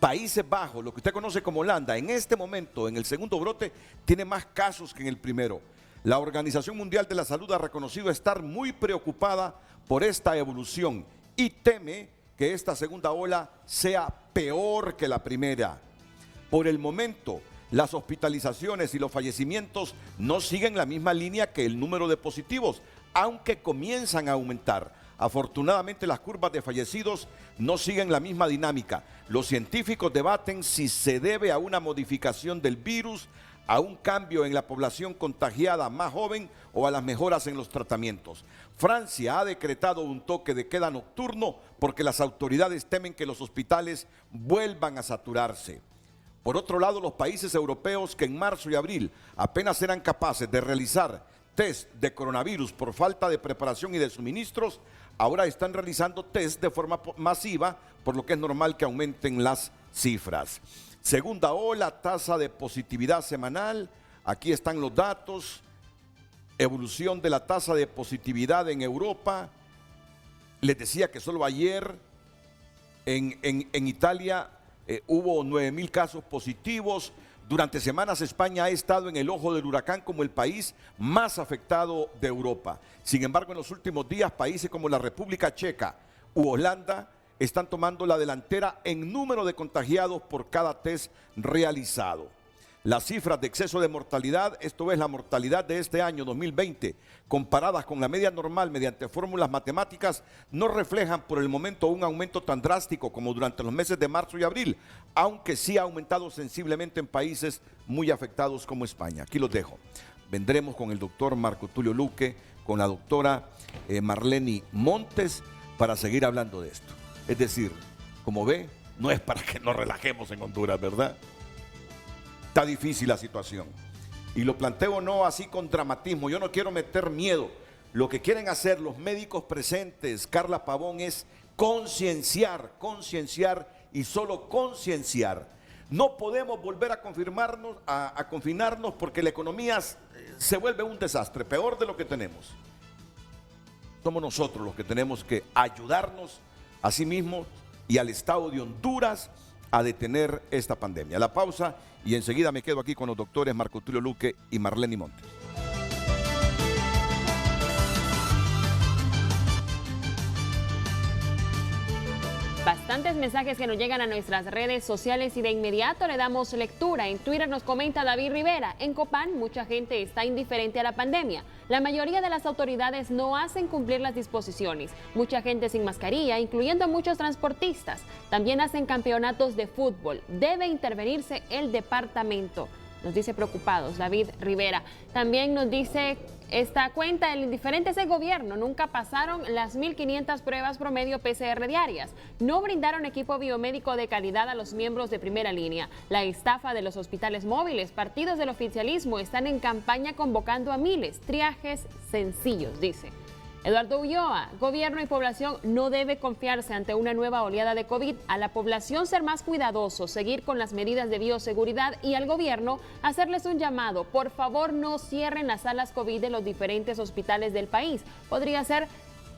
Países Bajos, lo que usted conoce como Holanda, en este momento, en el segundo brote, tiene más casos que en el primero. La Organización Mundial de la Salud ha reconocido estar muy preocupada por esta evolución y teme que esta segunda ola sea peor que la primera. Por el momento, las hospitalizaciones y los fallecimientos no siguen la misma línea que el número de positivos, aunque comienzan a aumentar. Afortunadamente, las curvas de fallecidos no siguen la misma dinámica. Los científicos debaten si se debe a una modificación del virus, a un cambio en la población contagiada más joven o a las mejoras en los tratamientos. Francia ha decretado un toque de queda nocturno porque las autoridades temen que los hospitales vuelvan a saturarse. Por otro lado, los países europeos que en marzo y abril apenas eran capaces de realizar test de coronavirus por falta de preparación y de suministros, ahora están realizando test de forma masiva, por lo que es normal que aumenten las cifras. Segunda ola, tasa de positividad semanal, aquí están los datos, evolución de la tasa de positividad en Europa. Les decía que solo ayer en Italia hubo 9,000 casos positivos. Durante semanas España ha estado en el ojo del huracán como el país más afectado de Europa. Sin embargo, en los últimos días, países como la República Checa u Holanda están tomando la delantera en número de contagiados por cada test realizado. Las cifras de exceso de mortalidad, esto es la mortalidad de este año 2020, comparadas con la media normal mediante fórmulas matemáticas, no reflejan por el momento un aumento tan drástico como durante los meses de marzo y abril, aunque sí ha aumentado sensiblemente en países muy afectados como España. Aquí los dejo. Vendremos con el doctor Marco Tulio Luque, con la doctora Marleni Montes, para seguir hablando de esto. Es decir, como ve, no es para que nos relajemos en Honduras, ¿verdad? está difícil la situación. Y lo planteo no así con dramatismo, yo no quiero meter miedo. Lo que quieren hacer los médicos presentes, Carla Pavón, es concienciar y solo concienciar. No podemos volver a confinarnos porque la economía se vuelve un desastre, peor de lo que tenemos. Somos nosotros los que tenemos que ayudarnos a sí mismos y al Estado de Honduras a detener esta pandemia. La pausa y enseguida me quedo aquí con los doctores Marco Tulio Luque y Marlene Montes. Bastantes mensajes que nos llegan a nuestras redes sociales y de inmediato le damos lectura. En Twitter nos comenta David Rivera: en Copán mucha gente está indiferente a la pandemia. La mayoría de las autoridades no hacen cumplir las disposiciones. Mucha gente sin mascarilla, incluyendo muchos transportistas. También hacen campeonatos de fútbol. Debe intervenirse el departamento. Nos dice preocupados David Rivera. También nos dice esta cuenta: el indiferente es el gobierno. Nunca pasaron las 1.500 pruebas promedio PCR diarias. No brindaron equipo biomédico de calidad a los miembros de primera línea. La estafa de los hospitales móviles. Partidos del oficialismo están en campaña convocando a miles. Triajes sencillos, dice Eduardo Ulloa. Gobierno y población no debe confiarse ante una nueva oleada de COVID. A la población ser más cuidadosos, seguir con las medidas de bioseguridad y al gobierno hacerles un llamado. Por favor, no cierren las salas COVID de los diferentes hospitales del país. Podría ser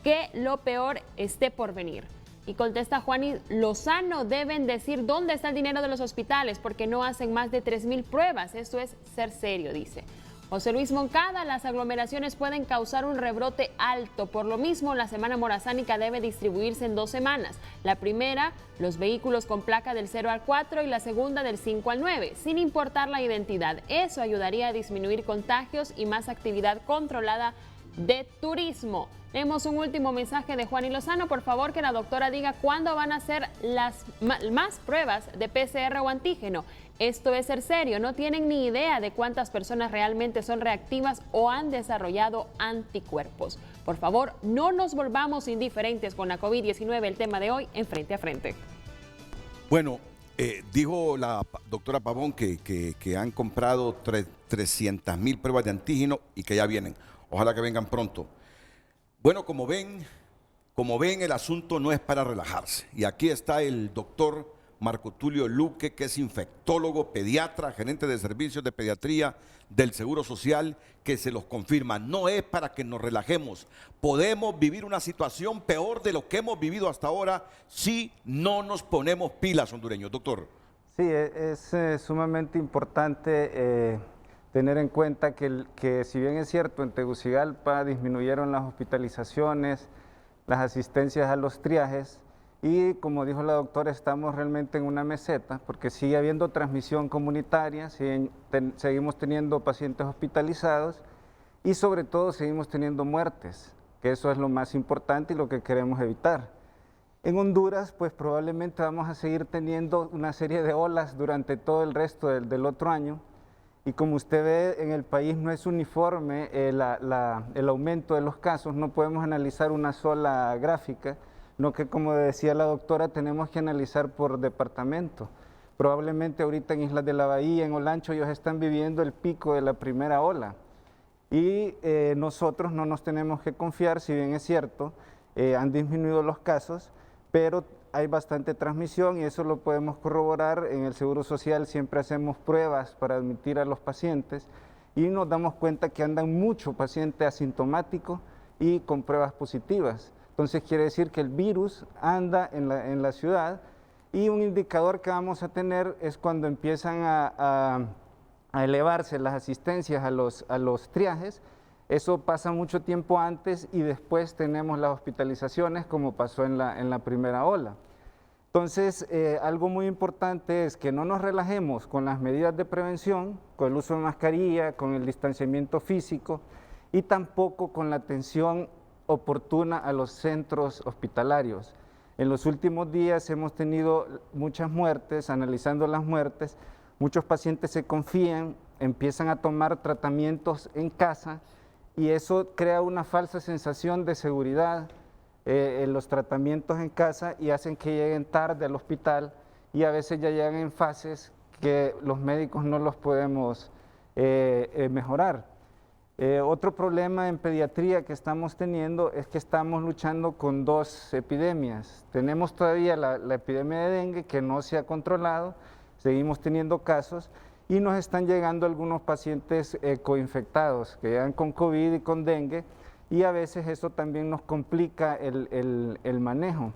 que lo peor esté por venir. Y contesta Juani Lozano: deben decir dónde está el dinero de los hospitales porque no hacen más de 3.000 pruebas. Esto es ser serio, dice José Luis Moncada. Las aglomeraciones pueden causar un rebrote alto. Por lo mismo, la semana morazánica debe distribuirse en 2 semanas. La primera, los vehículos con placa del 0 al 4 y la segunda del 5 al 9, sin importar la identidad. Eso ayudaría a disminuir contagios y más actividad controlada de turismo. Tenemos un último mensaje de Juan y Lozano: por favor, que la doctora diga cuándo van a hacer las más pruebas de PCR o antígeno. Esto es ser serio, no tienen ni idea de cuántas personas realmente son reactivas o han desarrollado anticuerpos. Por favor, no nos volvamos indiferentes con la COVID-19, el tema de hoy en Frente a Frente. Bueno, dijo la doctora Pavón que han comprado 300.000 pruebas de antígeno y que ya vienen. Ojalá que vengan pronto. Bueno, como ven, el asunto no es para relajarse. Y aquí está el doctor Marco Tulio Luque, que es infectólogo, pediatra, gerente de servicios de pediatría del Seguro Social, que se los confirma. No es para que nos relajemos. Podemos vivir una situación peor de lo que hemos vivido hasta ahora si no nos ponemos pilas, hondureños. Doctor. Sí, es sumamente importante tener en cuenta que si bien es cierto, en Tegucigalpa disminuyeron las hospitalizaciones, las asistencias a los triajes, y como dijo la doctora, estamos realmente en una meseta porque sigue habiendo transmisión comunitaria, seguimos teniendo pacientes hospitalizados y sobre todo seguimos teniendo muertes, que eso es lo más importante y lo que queremos evitar. En Honduras, pues probablemente vamos a seguir teniendo una serie de olas durante todo el resto del otro año. Y como usted ve, en el país no es uniforme el aumento de los casos, no podemos analizar una sola gráfica, no que, como decía la doctora, tenemos que analizar por departamento. Probablemente ahorita en Islas de la Bahía, en Olancho, ellos están viviendo el pico de la primera ola. Y nosotros no nos tenemos que confiar, si bien es cierto, han disminuido los casos, pero hay bastante transmisión y eso lo podemos corroborar. En el Seguro Social siempre hacemos pruebas para admitir a los pacientes y nos damos cuenta que andan mucho paciente asintomático y con pruebas positivas. Entonces quiere decir que el virus anda en la ciudad y un indicador que vamos a tener es cuando empiezan a elevarse las asistencias a los triajes. Eso pasa mucho tiempo antes y después tenemos las hospitalizaciones como pasó en la primera ola. Entonces, algo muy importante es que no nos relajemos con las medidas de prevención, con el uso de mascarilla, con el distanciamiento físico y tampoco con la atención oportuna a los centros hospitalarios. En los últimos días hemos tenido muchas muertes. Analizando las muertes, muchos pacientes se confían, empiezan a tomar tratamientos en casa y eso crea una falsa sensación de seguridad en los tratamientos en casa y hacen que lleguen tarde al hospital y a veces ya llegan en fases que los médicos no los podemos mejorar. Otro problema en pediatría que estamos teniendo es que estamos luchando con dos epidemias. Tenemos todavía la epidemia de dengue que no se ha controlado, seguimos teniendo casos y nos están llegando algunos pacientes coinfectados que llegan con COVID y con dengue y a veces eso también nos complica el manejo.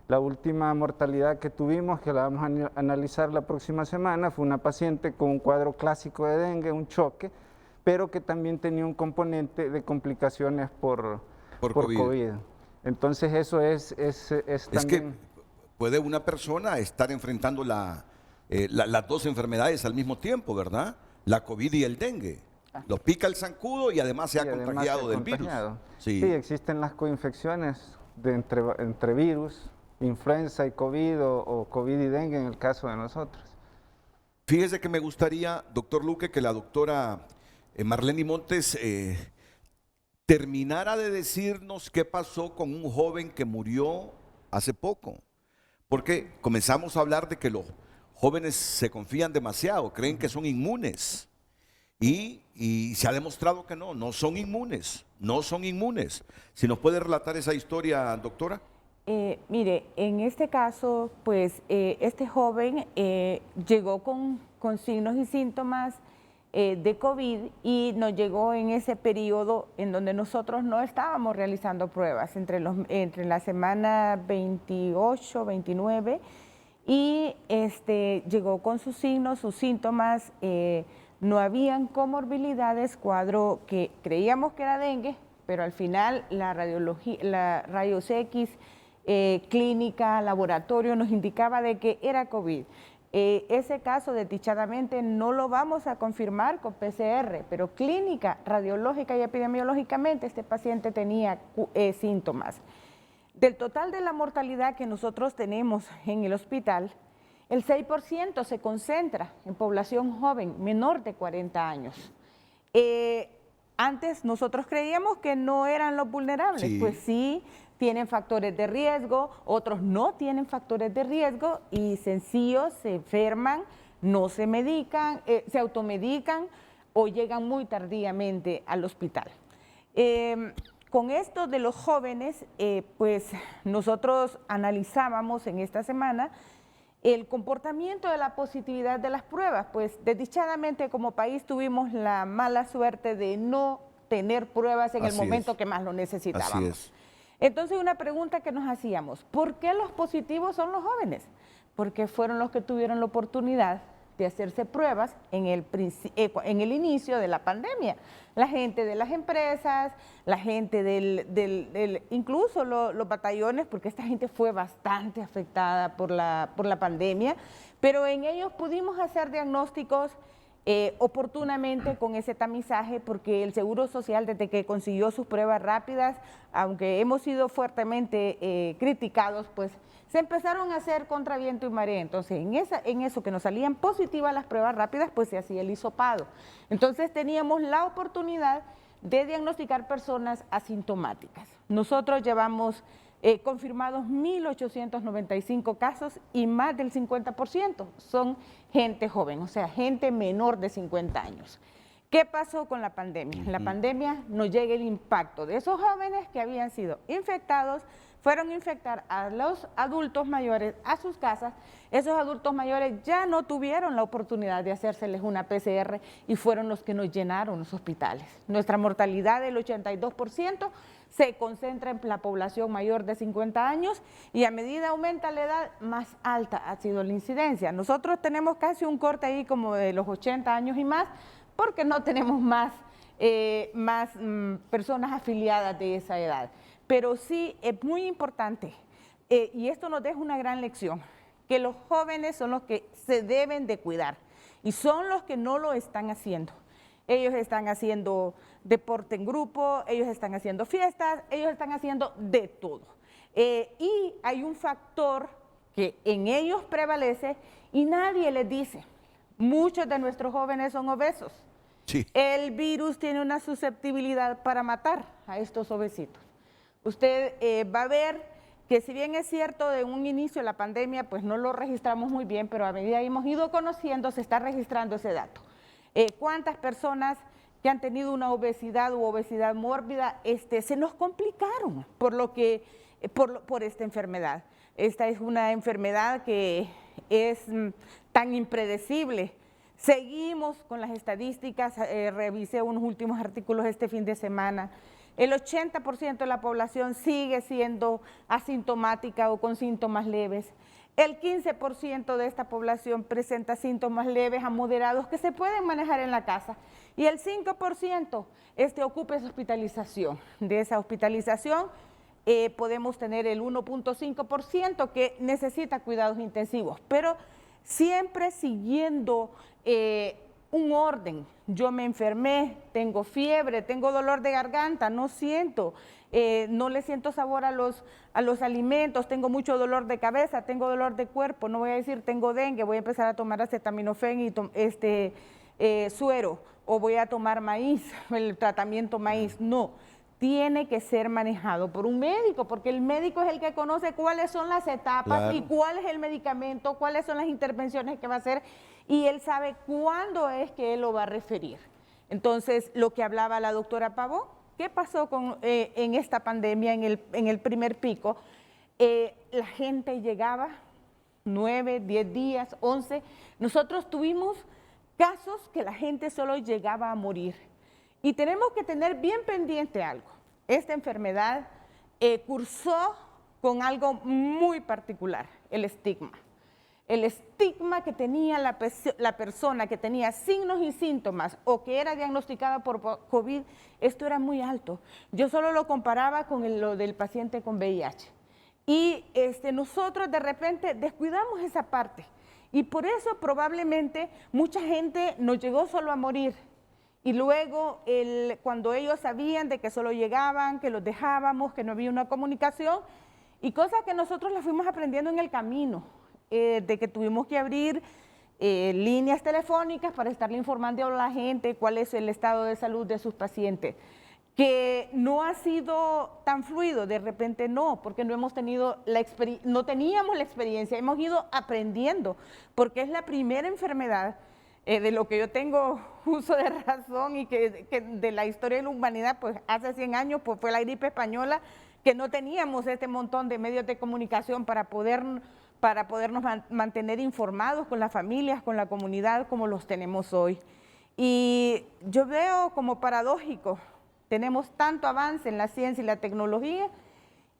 La última mortalidad que tuvimos, que la vamos a analizar la próxima semana, fue una paciente con un cuadro clásico de dengue, un choque, pero que también tenía un componente de complicaciones por COVID. Entonces eso es también... que puede una persona estar enfrentando las dos enfermedades al mismo tiempo, ¿verdad? La COVID y el dengue. Lo pica el zancudo y además se ha contagiado del virus. Sí, existen las coinfecciones entre virus, influenza y COVID o COVID y dengue en el caso de nosotros. Fíjese que me gustaría, doctor Luque, que la doctora Marleny Montes terminara de decirnos qué pasó con un joven que murió hace poco. Porque comenzamos a hablar de que los jóvenes se confían demasiado, creen que son inmunes. Y se ha demostrado que no son inmunes, no son inmunes. Si nos puede relatar esa historia, doctora. Mire, en este caso, pues este joven llegó con signos y síntomas de COVID y nos llegó en ese periodo en donde nosotros no estábamos realizando pruebas, entre la semana 28, 29, y llegó con sus signos, sus síntomas, no habían comorbilidades, cuadro que creíamos que era dengue, pero al final la rayos X, clínica, laboratorio nos indicaba de que era COVID. Ese caso desdichadamente no lo vamos a confirmar con PCR, pero clínica, radiológica y epidemiológicamente este paciente tenía síntomas. Del total de la mortalidad que nosotros tenemos en el hospital, el 6% se concentra en población joven, menor de 40 años. Antes nosotros creíamos que no eran los vulnerables, sí. Pues sí, tienen factores de riesgo, otros no tienen factores de riesgo y sencillos se enferman, no se medican, se automedican o llegan muy tardíamente al hospital. Con esto de los jóvenes, pues nosotros analizábamos en esta semana el comportamiento de la positividad de las pruebas, pues desdichadamente como país tuvimos la mala suerte de no tener pruebas en el momento que más lo necesitábamos. Así es. Entonces una pregunta que nos hacíamos, ¿por qué los positivos son los jóvenes? Porque fueron los que tuvieron la oportunidad de hacerse pruebas en el inicio de la pandemia. La gente de las empresas, la gente incluso los batallones, porque esta gente fue bastante afectada por la pandemia, pero en ellos pudimos hacer diagnósticos oportunamente con ese tamizaje, porque el Seguro Social, desde que consiguió sus pruebas rápidas, aunque hemos sido fuertemente criticados, pues se empezaron a hacer contra viento y marea. Entonces, en eso que nos salían positivas las pruebas rápidas, pues se hacía el hisopado. Entonces, teníamos la oportunidad de diagnosticar personas asintomáticas. Nosotros llevamos confirmados 1.895 casos y más del 50% son gente joven, o sea, gente menor de 50 años. ¿Qué pasó con la pandemia? En la pandemia nos llega el impacto de esos jóvenes que habían sido infectados, fueron a infectar a los adultos mayores a sus casas. Esos adultos mayores ya no tuvieron la oportunidad de hacérseles una PCR y fueron los que nos llenaron los hospitales. Nuestra mortalidad del 82% se concentra en la población mayor de 50 años y a medida aumenta la edad, más alta ha sido la incidencia. Nosotros tenemos casi un corte ahí como de los 80 años y más, porque no tenemos más personas afiliadas de esa edad. Pero sí es muy importante, y esto nos deja una gran lección, que los jóvenes son los que se deben de cuidar y son los que no lo están haciendo. Ellos están haciendo deporte en grupo, ellos están haciendo fiestas, ellos están haciendo de todo. Y hay un factor que en ellos prevalece y nadie les dice. Muchos de nuestros jóvenes son obesos. Sí. El virus tiene una susceptibilidad para matar a estos obesitos. Usted va a ver que si bien es cierto de un inicio de la pandemia, pues no lo registramos muy bien, pero a medida que hemos ido conociendo, se está registrando ese dato. ¿Cuántas personas que han tenido una obesidad u obesidad mórbida se nos complicaron por esta enfermedad? Esta es una enfermedad que es tan impredecible. Seguimos con las estadísticas, revisé unos últimos artículos este fin de semana. El 80% de la población sigue siendo asintomática o con síntomas leves. El 15% de esta población presenta síntomas leves a moderados que se pueden manejar en la casa. Y el 5% ocupa esa hospitalización. De esa hospitalización podemos tener el 1.5% que necesita cuidados intensivos, pero siempre siguiendo un orden. Yo me enfermé, tengo fiebre, tengo dolor de garganta, no le siento sabor a los alimentos, tengo mucho dolor de cabeza, tengo dolor de cuerpo, no voy a decir tengo dengue, voy a empezar a tomar acetaminofén y suero, o voy a tomar maíz, el tratamiento maíz, no. Tiene que ser manejado por un médico, porque el médico es el que conoce cuáles son las etapas y cuál es el medicamento, cuáles son las intervenciones que va a hacer, y él sabe cuándo es que él lo va a referir. Entonces, lo que hablaba la doctora Pavón, ¿qué pasó en esta pandemia, en el primer pico? La gente llegaba 9, 10 días, 11. Nosotros tuvimos casos que la gente solo llegaba a morir. Y tenemos que tener bien pendiente algo. Esta enfermedad cursó con algo muy particular, el estigma. El estigma que tenía la persona que tenía signos y síntomas o que era diagnosticada por COVID, esto era muy alto. Yo solo lo comparaba con lo del paciente con VIH. Y nosotros de repente descuidamos esa parte. Y por eso probablemente mucha gente nos llegó solo a morir. Y luego, cuando ellos sabían de que solo llegaban, que los dejábamos, que no había una comunicación, y cosas que nosotros las fuimos aprendiendo en el camino, de que tuvimos que abrir líneas telefónicas para estarle informando a la gente cuál es el estado de salud de sus pacientes, que no ha sido tan fluido, de repente no, porque no hemos tenido no teníamos la experiencia, hemos ido aprendiendo, porque es la primera enfermedad de lo que yo tengo uso de razón y que de la historia de la humanidad, pues hace 100 años pues fue la gripe española, que no teníamos este montón de medios de comunicación para podernos mantener informados con las familias, con la comunidad como los tenemos hoy. Y yo veo como paradójico, tenemos tanto avance en la ciencia y la tecnología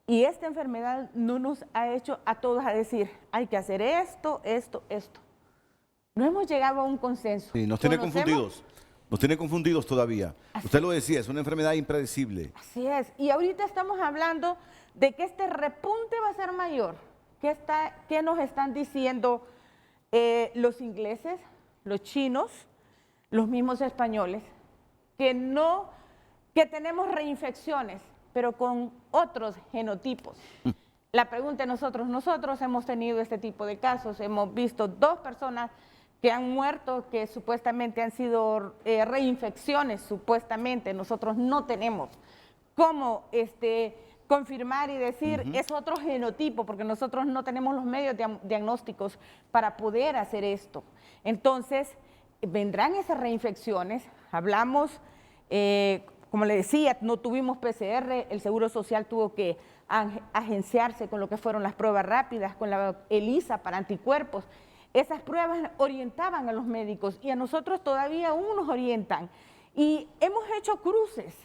y esta enfermedad no nos ha hecho a todos a decir, hay que hacer esto, esto, esto. No hemos llegado a un consenso. Sí, nos tiene confundidos todavía. Usted lo decía, es una enfermedad impredecible. Así es, y ahorita estamos hablando de que este repunte va a ser mayor. ¿Qué nos están diciendo los ingleses, los chinos, los mismos españoles? Que tenemos reinfecciones, pero con otros genotipos. La pregunta de nosotros hemos tenido este tipo de casos, hemos visto 2 personas que han muerto, que supuestamente han sido reinfecciones, supuestamente. Nosotros no tenemos cómo confirmar y decir es otro genotipo, porque nosotros no tenemos los medios diagnósticos para poder hacer esto. Entonces, vendrán esas reinfecciones, hablamos, como le decía, no tuvimos PCR, el Seguro Social tuvo que agenciarse con lo que fueron las pruebas rápidas, con la ELISA para anticuerpos. Esas pruebas orientaban a los médicos y a nosotros todavía aún nos orientan. Y hemos hecho cruces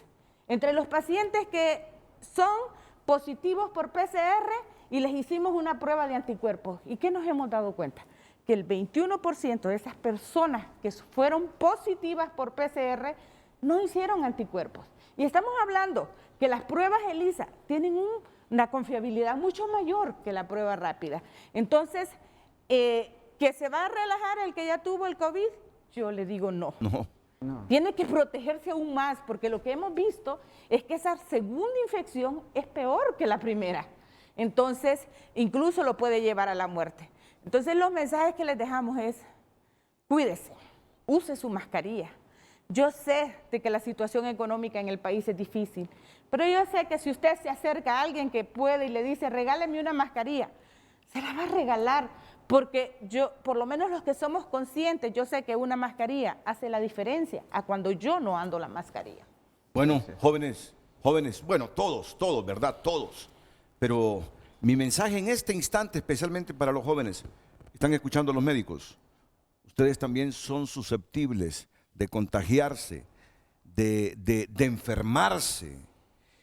entre los pacientes que son positivos por PCR y les hicimos una prueba de anticuerpos. ¿Y qué nos hemos dado cuenta? Que el 21% de esas personas que fueron positivas por PCR no hicieron anticuerpos. Y estamos hablando que las pruebas ELISA tienen una confiabilidad mucho mayor que la prueba rápida. Entonces, ¿que se va a relajar el que ya tuvo el COVID? Yo le digo no. Tiene que protegerse aún más, porque lo que hemos visto es que esa segunda infección es peor que la primera. Entonces, incluso lo puede llevar a la muerte. Entonces, los mensajes que les dejamos es, cuídese, use su mascarilla, Yo sé de que la situación económica en el país es difícil, pero yo sé que si usted se acerca a alguien que puede y le dice, regáleme una mascarilla, se la va a regalar, porque yo, por lo menos los que somos conscientes, yo sé que una mascarilla hace la diferencia a cuando yo no ando la mascarilla. Bueno, jóvenes, bueno, todos, ¿verdad? Todos. Pero mi mensaje en este instante, especialmente para los jóvenes que están escuchando a los médicos, ustedes también son susceptibles de contagiarse, de enfermarse.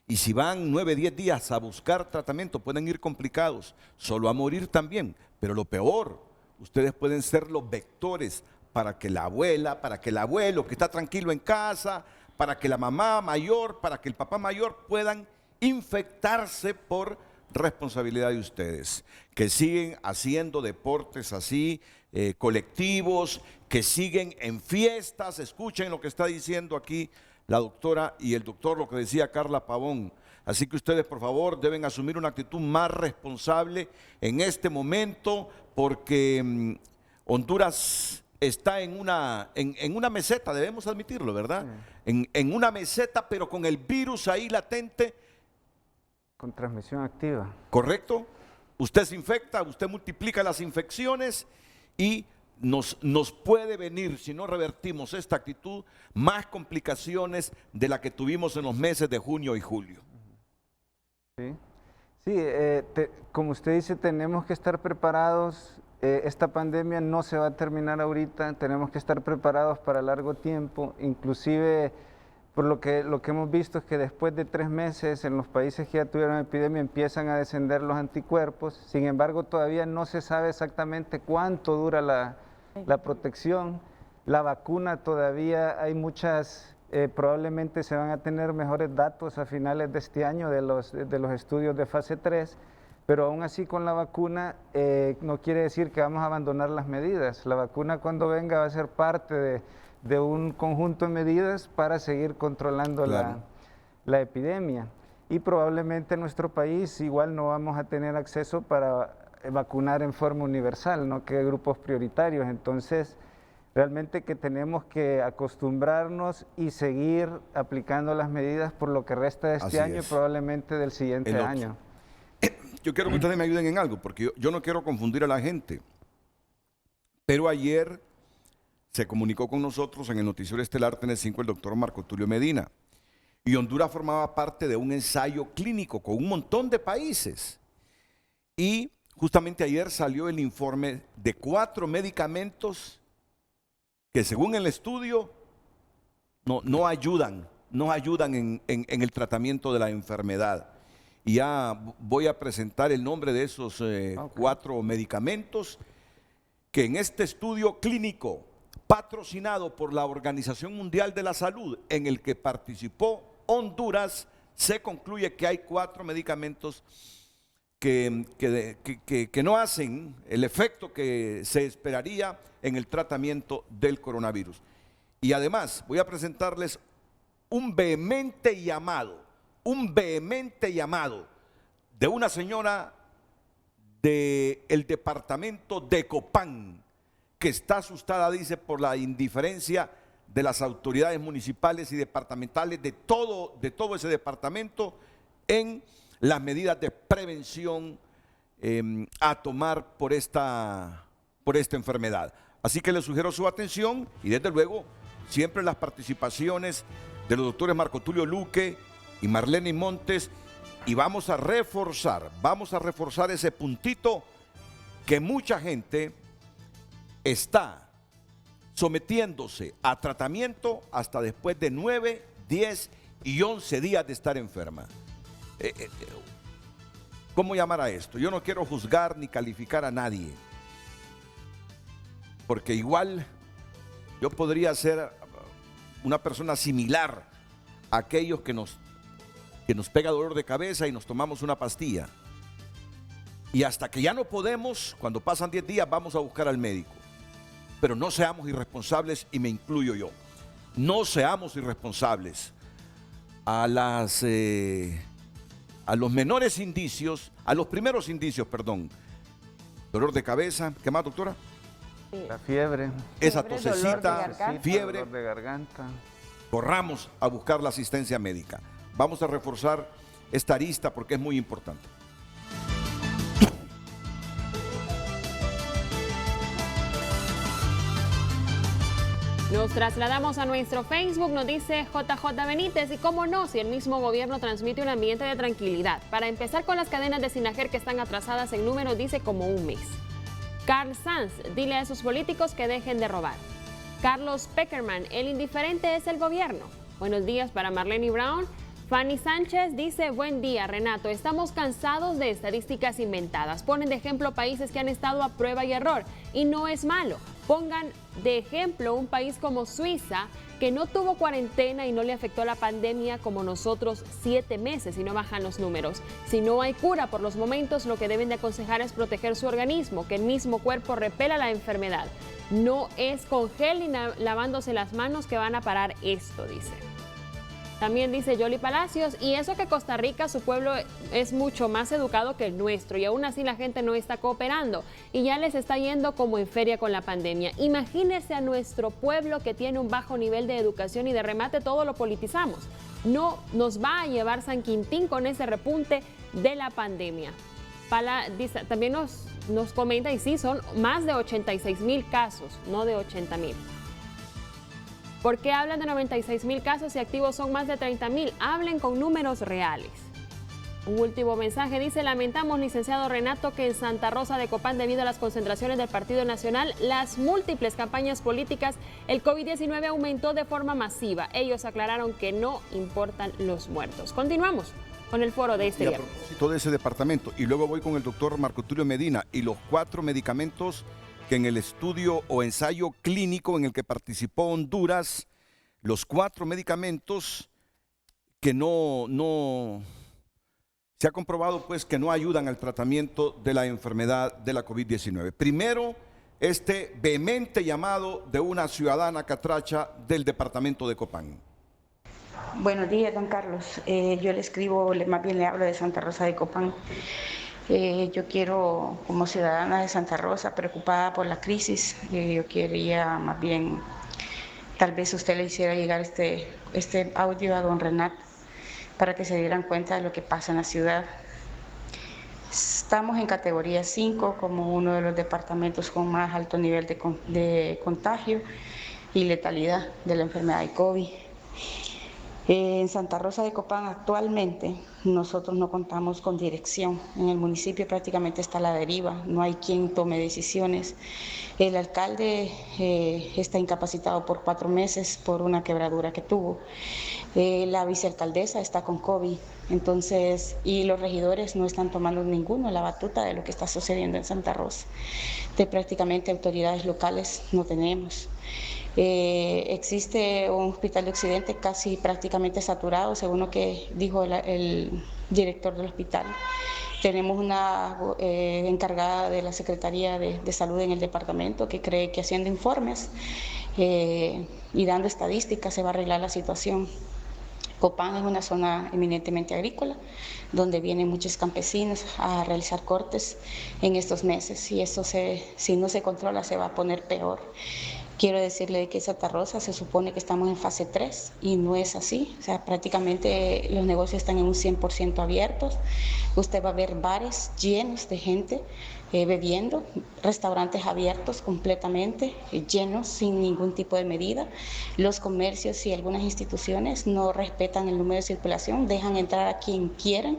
Y si van 9, 10 días a buscar tratamiento, pueden ir complicados, solo a morir también. Pero lo peor, ustedes pueden ser los vectores para que la abuela, para que el abuelo que está tranquilo en casa, para que la mamá mayor, para que el papá mayor puedan infectarse por responsabilidad de ustedes, que siguen haciendo deportes así, colectivos, que siguen en fiestas. Escuchen lo que está diciendo aquí la doctora y el doctor, lo que decía Carla Pavón. Así que ustedes, por favor, deben asumir una actitud más responsable en este momento, porque Honduras está en una meseta, debemos admitirlo, ¿verdad? En una meseta, pero con el virus ahí latente. Con transmisión activa. ¿Correcto? Usted se infecta, usted multiplica las infecciones y nos puede venir, si no revertimos esta actitud, más complicaciones de la que tuvimos en los meses de junio y julio. Sí, como usted dice, tenemos que estar preparados. Esta pandemia no se va a terminar ahorita, tenemos que estar preparados para largo tiempo, inclusive por lo que hemos visto es que después de 3 meses en los países que ya tuvieron epidemia empiezan a descender los anticuerpos. Sin embargo, todavía no se sabe exactamente cuánto dura la protección. La vacuna todavía hay muchas, probablemente se van a tener mejores datos a finales de este año de los estudios de fase 3, pero aún así con la vacuna no quiere decir que vamos a abandonar las medidas. La vacuna cuando venga va a ser parte de un conjunto de medidas para seguir controlando la epidemia. Y probablemente en nuestro país igual no vamos a tener acceso para vacunar en forma universal, no que grupos prioritarios. Entonces, realmente que tenemos que acostumbrarnos y seguir aplicando las medidas por lo que resta de este año y probablemente del siguiente año. Yo quiero que ustedes me ayuden en algo, porque yo no quiero confundir a la gente. Pero ayer se comunicó con nosotros en el noticiero estelar TN5 el doctor Marco Tulio Medina. Y Honduras formaba parte de un ensayo clínico con un montón de países. Y justamente ayer salió el informe de 4 medicamentos que según el estudio no ayudan en el tratamiento de la enfermedad. Y ya voy a presentar el nombre de esos 4 medicamentos que en este estudio clínico patrocinado por la Organización Mundial de la Salud, en el que participó Honduras, se concluye que hay 4 medicamentos que no hacen el efecto que se esperaría en el tratamiento del coronavirus. Y además voy a presentarles un vehemente llamado de una señora del departamento de Copán, que está asustada, dice, por la indiferencia de las autoridades municipales y departamentales de todo ese departamento en las medidas de prevención a tomar por esta enfermedad. Así que les sugiero su atención y desde luego siempre las participaciones de los doctores Marco Tulio Luque y Marlene Montes, y vamos a reforzar ese puntito que mucha gente está sometiéndose a tratamiento hasta después de 9, 10 y 11 días de estar enferma. ¿Cómo llamar a esto? Yo no quiero juzgar ni calificar a nadie, porque igual yo podría ser una persona similar a aquellos que nos pega dolor de cabeza y nos tomamos una pastilla. Y hasta que ya no podemos, cuando pasan 10 días, vamos a buscar al médico. Pero no seamos irresponsables, y me incluyo yo. No seamos irresponsables. A los menores indicios, a los primeros indicios, perdón. Dolor de cabeza, ¿qué más, doctora? La fiebre. Esa Fiebre, tosecita, dolor de fiebre. Dolor de garganta. corramos a buscar la asistencia médica. Vamos a reforzar esta arista porque es muy importante. Nos trasladamos a nuestro Facebook, nos dice JJ Benítez, y cómo no, si el mismo gobierno transmite un ambiente de tranquilidad. Para empezar con las cadenas de Sinajer que están atrasadas en números, dice como un mes. Carl Sanz, dile a esos políticos que dejen de robar. Carlos Peckerman, el indiferente es el gobierno. Buenos días para Marlene Brown. Fanny Sánchez dice, buen día Renato, estamos cansados de estadísticas inventadas. Ponen de ejemplo países que han estado a prueba y error y no es malo. Pongan de ejemplo un país como Suiza que no tuvo cuarentena y no le afectó la pandemia como nosotros 7 meses y no bajan los números. Si no hay cura por los momentos, lo que deben de aconsejar es proteger su organismo, que el mismo cuerpo repela la enfermedad. No es con gel ni lavándose las manos que van a parar esto, dice. También dice Yoli Palacios, y eso que Costa Rica, su pueblo es mucho más educado que el nuestro y aún así la gente no está cooperando y ya les está yendo como en feria con la pandemia. Imagínese a nuestro pueblo que tiene un bajo nivel de educación y de remate todo lo politizamos. No nos va a llevar San Quintín con ese repunte de la pandemia. También nos comenta, y sí, son más de 86,000 casos, no de 80,000. ¿Por qué hablan de 96,000 casos y activos son más de 30,000? Hablen con números reales. Un último mensaje dice, lamentamos, licenciado Renato, que en Santa Rosa de Copán, debido a las concentraciones del Partido Nacional, las múltiples campañas políticas, el COVID-19 aumentó de forma masiva. Ellos aclararon que no importan los muertos. Continuamos con el foro de este día. A propósito de ese departamento, y luego voy con el doctor Marco Tulio Medina y los 4 medicamentos que en el estudio o ensayo clínico en el que participó Honduras, los 4 medicamentos que no se ha comprobado pues que no ayudan al tratamiento de la enfermedad de la COVID-19. Primero, este vehemente llamado de una ciudadana catracha del departamento de Copán. Buenos días, don Carlos. Yo le escribo, más bien le hablo de Santa Rosa de Copán. Yo quiero, como ciudadana de Santa Rosa, preocupada por la crisis, yo quería más bien, tal vez usted le hiciera llegar este audio a don Renato para que se dieran cuenta de lo que pasa en la ciudad. Estamos en categoría 5 como uno de los departamentos con más alto nivel de contagio y letalidad de la enfermedad de COVID. En Santa Rosa de Copán actualmente nosotros no contamos con dirección. En el municipio prácticamente está a la deriva, no hay quien tome decisiones. El alcalde está incapacitado por 4 meses por una quebradura que tuvo. La vicealcaldesa está con COVID, entonces, y los regidores no están tomando ninguno la batuta de lo que está sucediendo en Santa Rosa. De prácticamente autoridades locales no tenemos. Existe un hospital de Occidente casi prácticamente saturado, según lo que dijo el director del hospital. Tenemos una encargada de la Secretaría de Salud en el departamento que cree que haciendo informes y dando estadísticas se va a arreglar la situación. Copán es una zona eminentemente agrícola, donde vienen muchos campesinos a realizar cortes en estos meses y eso si no se controla se va a poner peor. Quiero decirle que Santa Rosa se supone que estamos en fase 3 y no es así. O sea, prácticamente los negocios están en un 100% abiertos. Usted va a ver bares llenos de gente bebiendo, restaurantes abiertos completamente, llenos sin ningún tipo de medida. Los comercios y algunas instituciones no respetan el número de circulación, dejan entrar a quien quieran.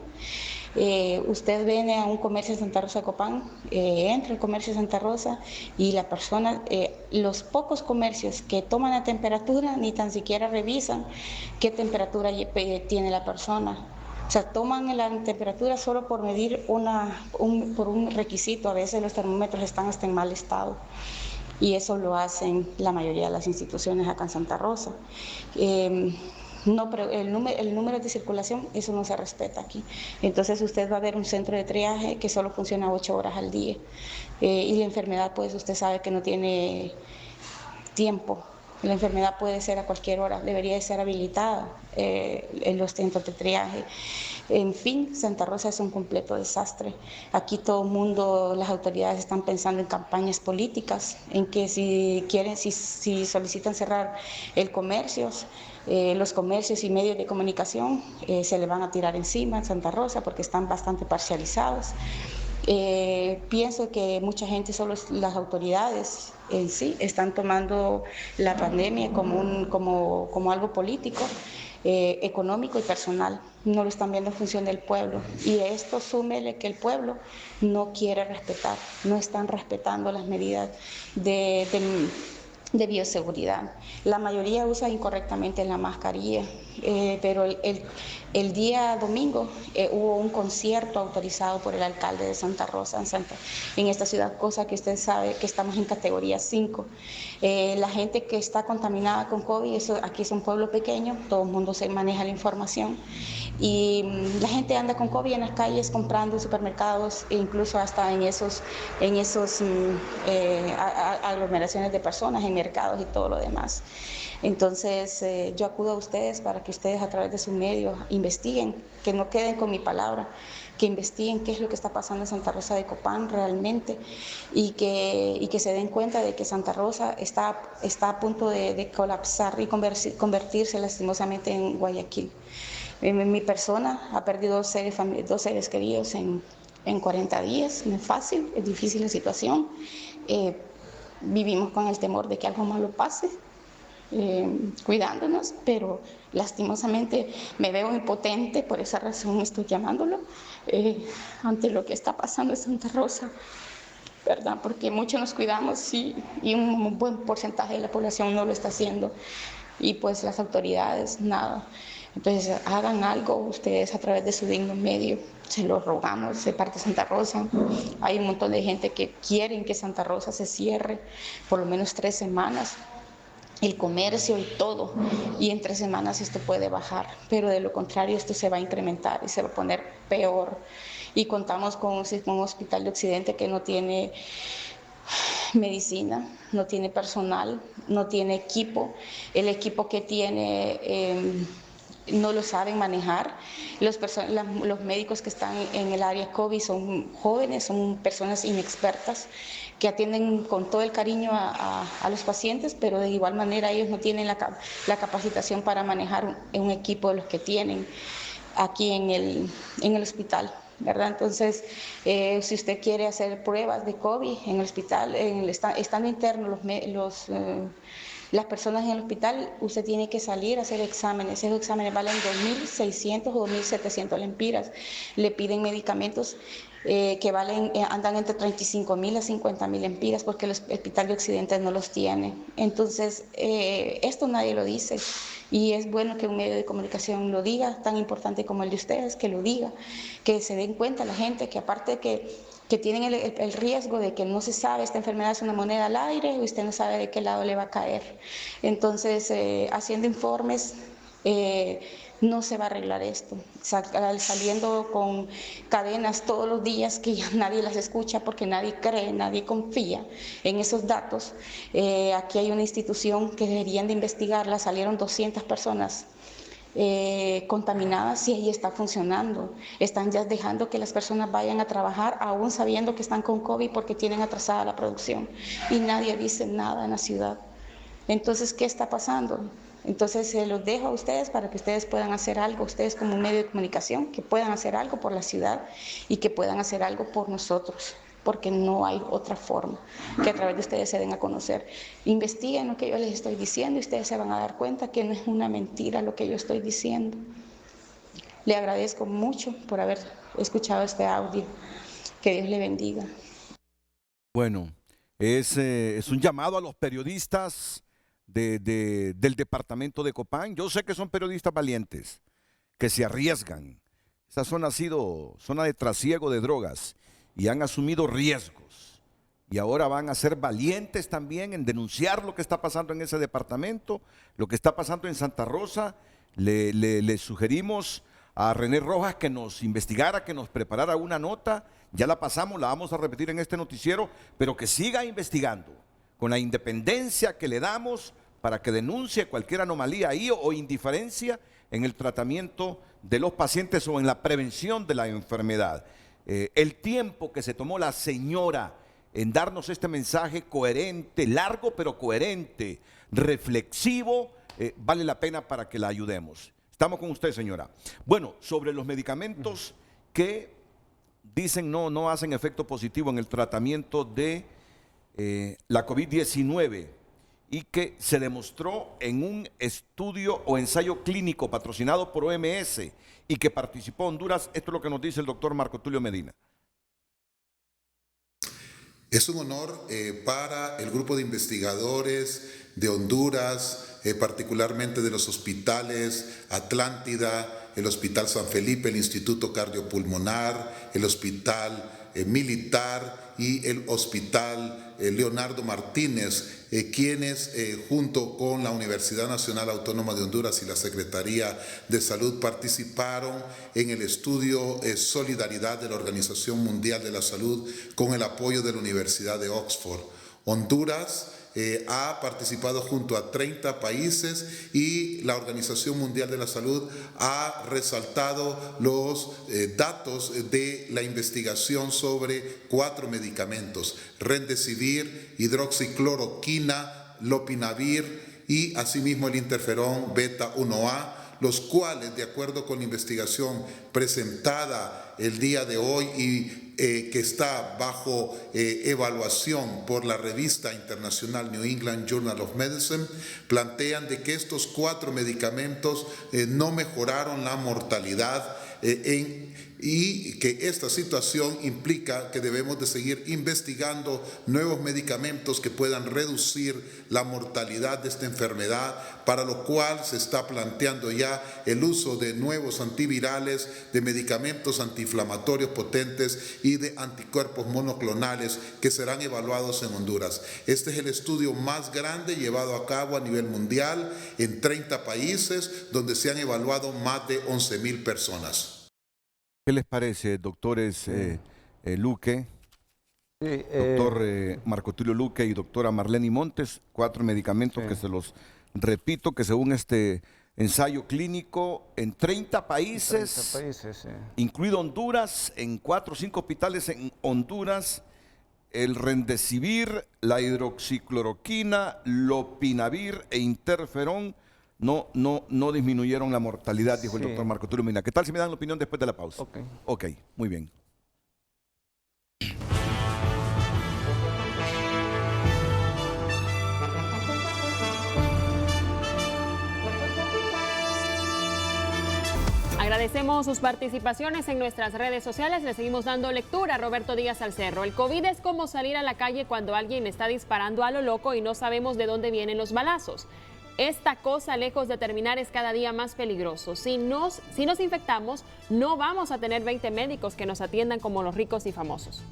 Usted viene a un comercio de Santa Rosa de Copán, entra al comercio de Santa Rosa y la persona, los pocos comercios que toman la temperatura ni tan siquiera revisan qué temperatura tiene la persona. O sea, toman la temperatura solo por medir por un requisito. A veces los termómetros están hasta en mal estado y eso lo hacen la mayoría de las instituciones acá en Santa Rosa. No, pero el número de circulación, eso no se respeta aquí. Entonces usted va a ver un centro de triaje que solo funciona 8 horas al día. Y la enfermedad, pues usted sabe que no tiene tiempo. La enfermedad puede ser a cualquier hora, debería de ser habilitada en los centros de triaje. En fin, Santa Rosa es un completo desastre. Aquí todo el mundo, las autoridades están pensando en campañas políticas, en que si solicitan cerrar el comercio, los comercios y medios de comunicación se le van a tirar encima en Santa Rosa porque están bastante parcializados. Pienso que mucha gente, solo las autoridades en sí, están tomando la pandemia como algo político, económico y personal. No lo están viendo en función del pueblo. Y esto súmele que el pueblo no quiere respetar, no están respetando las medidas de bioseguridad. La mayoría usa incorrectamente la mascarilla, pero el día domingo hubo un concierto autorizado por el alcalde de Santa Rosa en esta ciudad, cosa que usted sabe que estamos en categoría 5. La gente que está contaminada con COVID, aquí es un pueblo pequeño, todo el mundo se maneja la información, y la gente anda con COVID en las calles comprando en supermercados e incluso hasta en esos aglomeraciones de personas en mercados y todo lo demás. Entonces yo acudo a ustedes para que ustedes a través de sus medios investiguen, que no queden con mi palabra, que investiguen qué es lo que está pasando en Santa Rosa de Copán realmente y que se den cuenta de que Santa Rosa está a punto de colapsar y convertirse lastimosamente en Guayaquil. Mi persona ha perdido dos seres queridos en 40 días, no es fácil, es difícil la situación. Vivimos con el temor de que algo malo pase, cuidándonos, pero lastimosamente me veo impotente, por esa razón estoy llamándolo, ante lo que está pasando en Santa Rosa, ¿verdad? Porque muchos nos cuidamos y un buen porcentaje de la población no lo está haciendo, y pues las autoridades nada. Entonces hagan algo ustedes a través de su digno medio, se lo rogamos de parte de Santa Rosa. Hay un montón de gente que quieren que Santa Rosa se cierre por lo menos 3 semanas, el comercio y todo, y en 3 semanas esto puede bajar, pero de lo contrario esto se va a incrementar y se va a poner peor. Y contamos con un hospital de Occidente que no tiene medicina, no tiene personal, no tiene equipo. El equipo que tiene no lo saben manejar. Los médicos que están en el área COVID son jóvenes, son personas inexpertas que atienden con todo el cariño a los pacientes, pero de igual manera ellos no tienen la capacitación para manejar un equipo de los que tienen aquí en el hospital, ¿verdad? Entonces, si usted quiere hacer pruebas de COVID en el hospital, estando interno las personas en el hospital, usted tiene que salir a hacer exámenes. Esos exámenes valen 2.600 o 2.700 lempiras. Le piden medicamentos que andan entre 35.000 a 50.000 lempiras porque el hospital de Occidente no los tiene. Entonces, esto nadie lo dice. Y es bueno que un medio de comunicación lo diga, tan importante como el de ustedes, que lo diga, que se den cuenta la gente que aparte que tienen el riesgo de que no se sabe, esta enfermedad es una moneda al aire y usted no sabe de qué lado le va a caer. Entonces, haciendo informes, no se va a arreglar esto. Saliendo con cadenas todos los días que ya nadie las escucha porque nadie cree, nadie confía en esos datos. Aquí hay una institución que deberían de investigarla, salieron 200 personas contaminadas y ahí está funcionando. Están ya dejando que las personas vayan a trabajar aún sabiendo que están con COVID porque tienen atrasada la producción y nadie dice nada en la ciudad. Entonces, ¿qué está pasando? Entonces, se los dejo a ustedes para que ustedes puedan hacer algo, ustedes como un medio de comunicación, que puedan hacer algo por la ciudad y que puedan hacer algo por nosotros, porque no hay otra forma que a través de ustedes se den a conocer. Investiguen lo que yo les estoy diciendo y ustedes se van a dar cuenta que no es una mentira lo que yo estoy diciendo. Le agradezco mucho por haber escuchado este audio. Que Dios le bendiga. Bueno, es un llamado a los periodistas del departamento de Copán. Yo sé que son periodistas valientes, que se arriesgan. Esa zona ha sido zona de trasiego de drogas y han asumido riesgos. Y ahora van a ser valientes también en denunciar lo que está pasando en ese departamento, lo que está pasando en Santa Rosa. Le sugerimos a René Rojas que nos investigara, que nos preparara una nota. Ya la pasamos, la vamos a repetir en este noticiero, pero que siga investigando con la independencia que le damos para que denuncie cualquier anomalía ahí o indiferencia en el tratamiento de los pacientes o en la prevención de la enfermedad. El tiempo que se tomó la señora en darnos este mensaje coherente, largo pero coherente, reflexivo, vale la pena para que la ayudemos. Estamos con usted, señora. Bueno, sobre los medicamentos que dicen no hacen efecto positivo en el tratamiento de la COVID-19 y que se demostró en un estudio o ensayo clínico patrocinado por OMS y que participó Honduras. Esto es lo que nos dice el doctor Marco Tulio Medina. Es un honor para el grupo de investigadores de Honduras, particularmente de los hospitales Atlántida, el Hospital San Felipe, el Instituto Cardiopulmonar, el Hospital Militar y el Hospital Leonardo Martínez, quienes junto con la Universidad Nacional Autónoma de Honduras y la Secretaría de Salud participaron en el estudio Solidaridad de la Organización Mundial de la Salud con el apoyo de la Universidad de Oxford. Honduras ha participado junto a 30 países y la Organización Mundial de la Salud ha resaltado los datos de la investigación sobre 4 medicamentos: Remdesivir, hidroxicloroquina, lopinavir y asimismo el interferón beta 1A, los cuales, de acuerdo con la investigación presentada el día de hoy y que está bajo evaluación por la revista internacional New England Journal of Medicine, plantean de que estos 4 medicamentos no mejoraron la mortalidad y que esta situación implica que debemos de seguir investigando nuevos medicamentos que puedan reducir la mortalidad de esta enfermedad, para lo cual se está planteando ya el uso de nuevos antivirales, de medicamentos antiinflamatorios potentes y de anticuerpos monoclonales que serán evaluados en Honduras. Este es el estudio más grande llevado a cabo a nivel mundial en 30 países, donde se han evaluado más de 11,000 personas. ¿Qué les parece, doctores Luque, doctor Marco Tulio Luque y doctora Marlene Montes? 4 medicamentos que se los repito, que según este ensayo clínico en 30 países, incluido Honduras, en 4 o 5 hospitales en Honduras, el Remdesivir, la hidroxicloroquina, lopinavir e interferón no disminuyeron la mortalidad, dijo el doctor Marco Tulio Medina. ¿Qué tal si me dan la opinión después de la pausa? Ok, muy bien. Agradecemos sus participaciones en nuestras redes sociales. Le seguimos dando lectura a Roberto Díaz Alcerro. El COVID es como salir a la calle cuando alguien está disparando a lo loco y no sabemos de dónde vienen los balazos. Esta cosa, lejos de terminar, es cada día más peligroso. Si nos infectamos, no vamos a tener 20 médicos que nos atiendan como los ricos y famosos.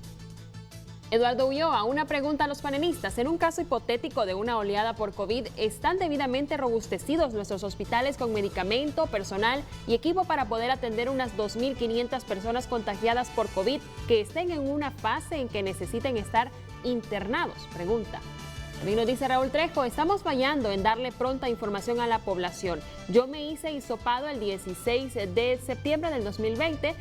Eduardo Ulloa, una pregunta a los panelistas. En un caso hipotético de una oleada por COVID, ¿están debidamente robustecidos nuestros hospitales con medicamento, personal y equipo para poder atender unas 2.500 personas contagiadas por COVID que estén en una fase en que necesiten estar internados? Pregunta. También nos dice Raúl Trejo, estamos fallando en darle pronta información a la población. Yo me hice hisopado el 16 de septiembre del 2020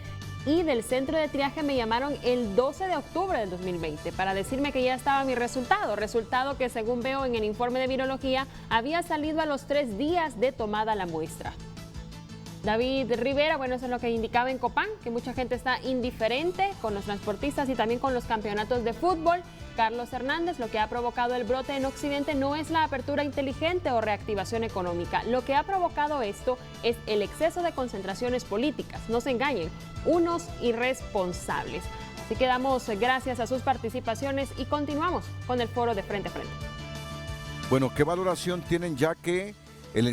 y del centro de triaje me llamaron el 12 de octubre del 2020 para decirme que ya estaba mi resultado que según veo en el informe de virología había salido a los 3 días de tomada la muestra. David Rivera, bueno, eso es lo que indicaba en Copán, que mucha gente está indiferente con los transportistas y también con los campeonatos de fútbol. Carlos Hernández, lo que ha provocado el brote en Occidente no es la apertura inteligente o reactivación económica. Lo que ha provocado esto es el exceso de concentraciones políticas. No se engañen, unos irresponsables. Así que damos gracias a sus participaciones y continuamos con el foro de Frente a Frente. Bueno, ¿qué valoración tienen ya que el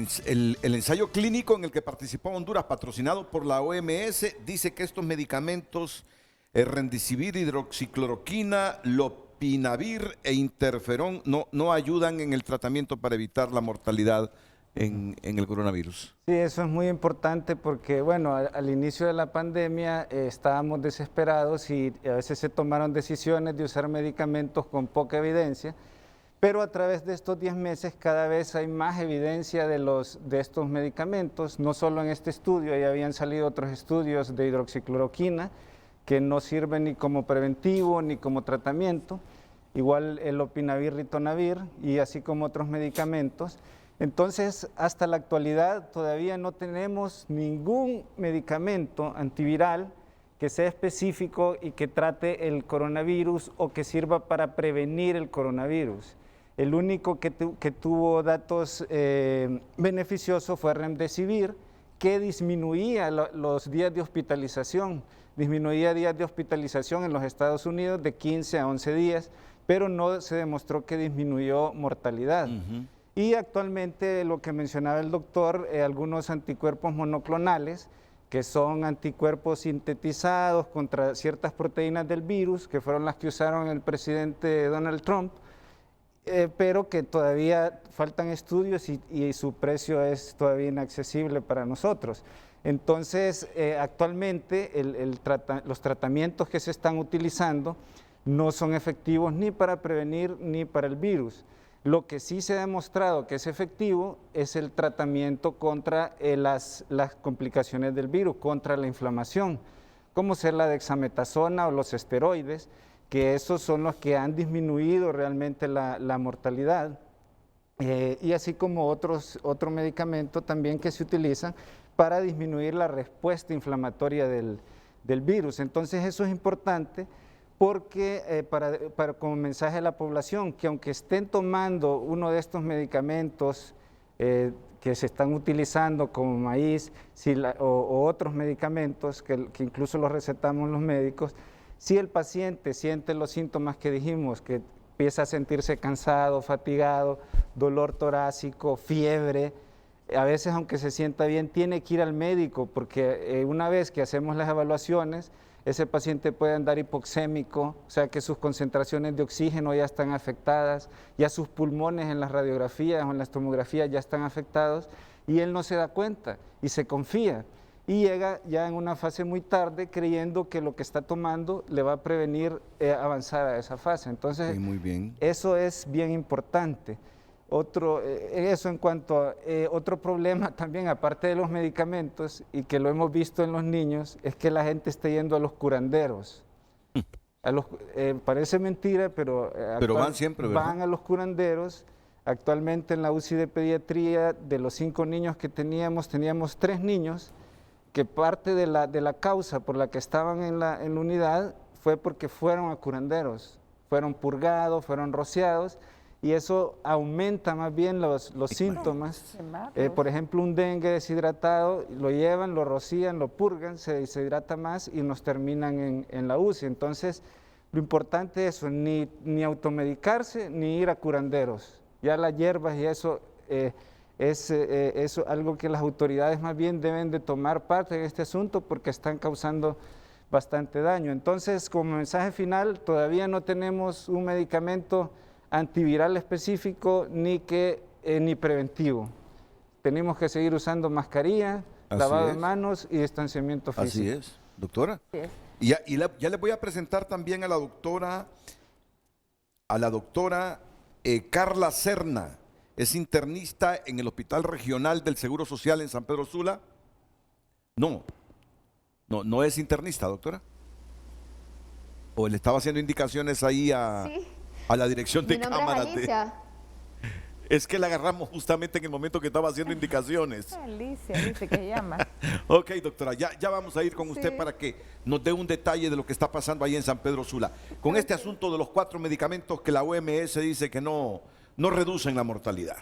ensayo clínico en el que participó Honduras, patrocinado por la OMS, dice que estos medicamentos, Remdesivir, hidroxicloroquina, lopinavir e interferón, no ayudan en el tratamiento para evitar la mortalidad en el coronavirus? Sí, eso es muy importante porque, bueno, al inicio de la pandemia estábamos desesperados y a veces se tomaron decisiones de usar medicamentos con poca evidencia. Pero a través de estos 10 meses cada vez hay más evidencia de estos medicamentos, no solo en este estudio, ya habían salido otros estudios de hidroxicloroquina que no sirven ni como preventivo ni como tratamiento, igual el lopinavir, ritonavir y así como otros medicamentos. Entonces, hasta la actualidad todavía no tenemos ningún medicamento antiviral que sea específico y que trate el coronavirus o que sirva para prevenir el coronavirus. El único que tuvo datos beneficiosos fue Remdesivir, que disminuía los días de hospitalización. Disminuía días de hospitalización en los Estados Unidos de 15 a 11 días, pero no se demostró que disminuyó mortalidad. Y actualmente lo que mencionaba el doctor, algunos anticuerpos monoclonales, que son anticuerpos sintetizados contra ciertas proteínas del virus, que fueron las que usaron el presidente Donald Trump, pero que todavía faltan estudios y su precio es todavía inaccesible para nosotros. Entonces, actualmente los tratamientos que se están utilizando no son efectivos ni para prevenir ni para el virus. Lo que sí se ha demostrado que es efectivo es el tratamiento contra las complicaciones del virus, contra la inflamación, como ser la dexametasona o los esteroides, que esos son los que han disminuido realmente la mortalidad, y así como otro medicamento también que se utilizan para disminuir la respuesta inflamatoria del virus. Entonces eso es importante porque como mensaje a la población, que aunque estén tomando uno de estos medicamentos que se están utilizando como maíz o otros medicamentos que incluso los recetamos los médicos, si el paciente siente los síntomas que dijimos, que empieza a sentirse cansado, fatigado, dolor torácico, fiebre, a veces aunque se sienta bien tiene que ir al médico porque una vez que hacemos las evaluaciones, ese paciente puede andar hipoxémico, o sea que sus concentraciones de oxígeno ya están afectadas, ya sus pulmones en las radiografías o en las tomografías ya están afectados y él no se da cuenta y se confía. Y llega ya en una fase muy tarde creyendo que lo que está tomando le va a prevenir avanzar a esa fase. Entonces, muy bien. Eso es bien importante. Eso en cuanto a otro problema también, aparte de los medicamentos, y que lo hemos visto en los niños, es que la gente está yendo a los curanderos. Parece mentira, pero van siempre, ¿verdad? Van a los curanderos. Actualmente en la UCI de pediatría, de los 5 niños que teníamos 3 niños que parte de la causa por la que estaban en la unidad fue porque fueron a curanderos, fueron purgados, fueron rociados, y eso aumenta más bien los síntomas. Por ejemplo, un dengue deshidratado, lo llevan, lo rocían, lo purgan, se deshidrata más y nos terminan en la UCI. Entonces, lo importante es eso, ni automedicarse, ni ir a curanderos. Ya las hierbas y eso es algo que las autoridades más bien deben de tomar parte en este asunto porque están causando bastante daño. Entonces, como mensaje final, todavía no tenemos un medicamento antiviral específico ni preventivo. Tenemos que seguir usando mascarilla, lavado de manos y distanciamiento físico. Así es, doctora. Sí es. Y ya le voy a presentar también a la doctora Carla Serna. Es internista en el Hospital Regional del Seguro Social en San Pedro Sula. No es internista, doctora. O le estaba haciendo indicaciones ahí a la dirección de cámaras. Es que la agarramos justamente en el momento que estaba haciendo indicaciones. Alicia, dice que llama. Ok, doctora, ya vamos a ir con usted para que nos dé un detalle de lo que está pasando ahí en San Pedro Sula. Con este asunto de los 4 medicamentos que la OMS dice que no reducen la mortalidad.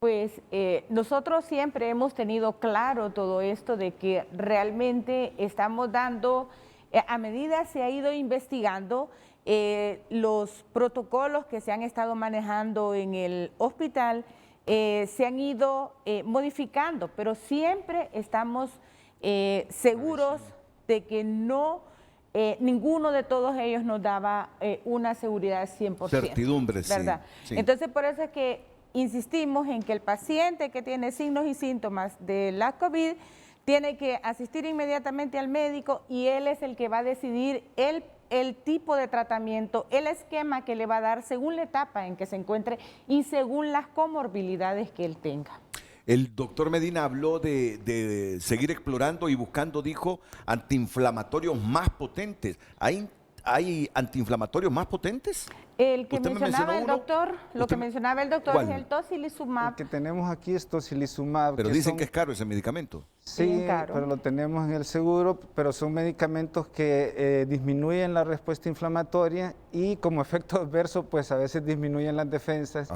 Pues nosotros siempre hemos tenido claro todo esto de que realmente estamos dando, a medida se ha ido investigando, los protocolos que se han estado manejando en el hospital se han ido modificando, pero siempre estamos seguros de que ninguno de todos ellos nos daba una seguridad 100%. Certidumbre, ¿verdad? Sí. Entonces, por eso es que insistimos en que el paciente que tiene signos y síntomas de la COVID tiene que asistir inmediatamente al médico y él es el que va a decidir el tipo de tratamiento, el esquema que le va a dar según la etapa en que se encuentre y según las comorbilidades que él tenga. El doctor Medina habló de seguir explorando y buscando, dijo, antiinflamatorios más potentes. ¿Hay ¿hay antiinflamatorios más potentes? El que Usted me mencionaba el mencionó uno. doctor, lo que mencionaba el doctor ¿Cuál? es el tocilizumab. El que tenemos aquí es tocilizumab. Pero que dicen son- que es caro ese medicamento. Sí, Bien caro. pero lo tenemos en el seguro, pero son medicamentos que disminuyen la respuesta inflamatoria y como efecto adverso, pues a veces disminuyen las defensas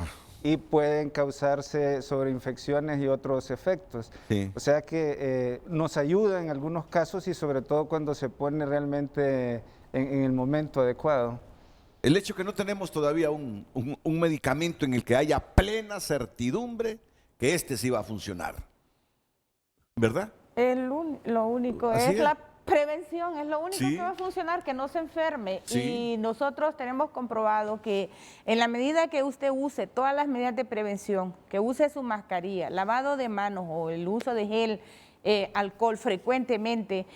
y pueden causarse sobreinfecciones y otros efectos. Sí. O sea que nos ayuda en algunos casos y sobre todo cuando se pone realmente en el momento adecuado. El hecho que no tenemos todavía un medicamento en el que haya plena certidumbre que este sí va a funcionar. ¿Verdad? Lo único Así es es. la prevención, es lo único Sí. que va a funcionar, que no se enferme. Sí. Y nosotros tenemos comprobado que en la medida que usted use todas las medidas de prevención, que use su mascarilla, lavado de manos o el uso de gel, alcohol frecuentemente,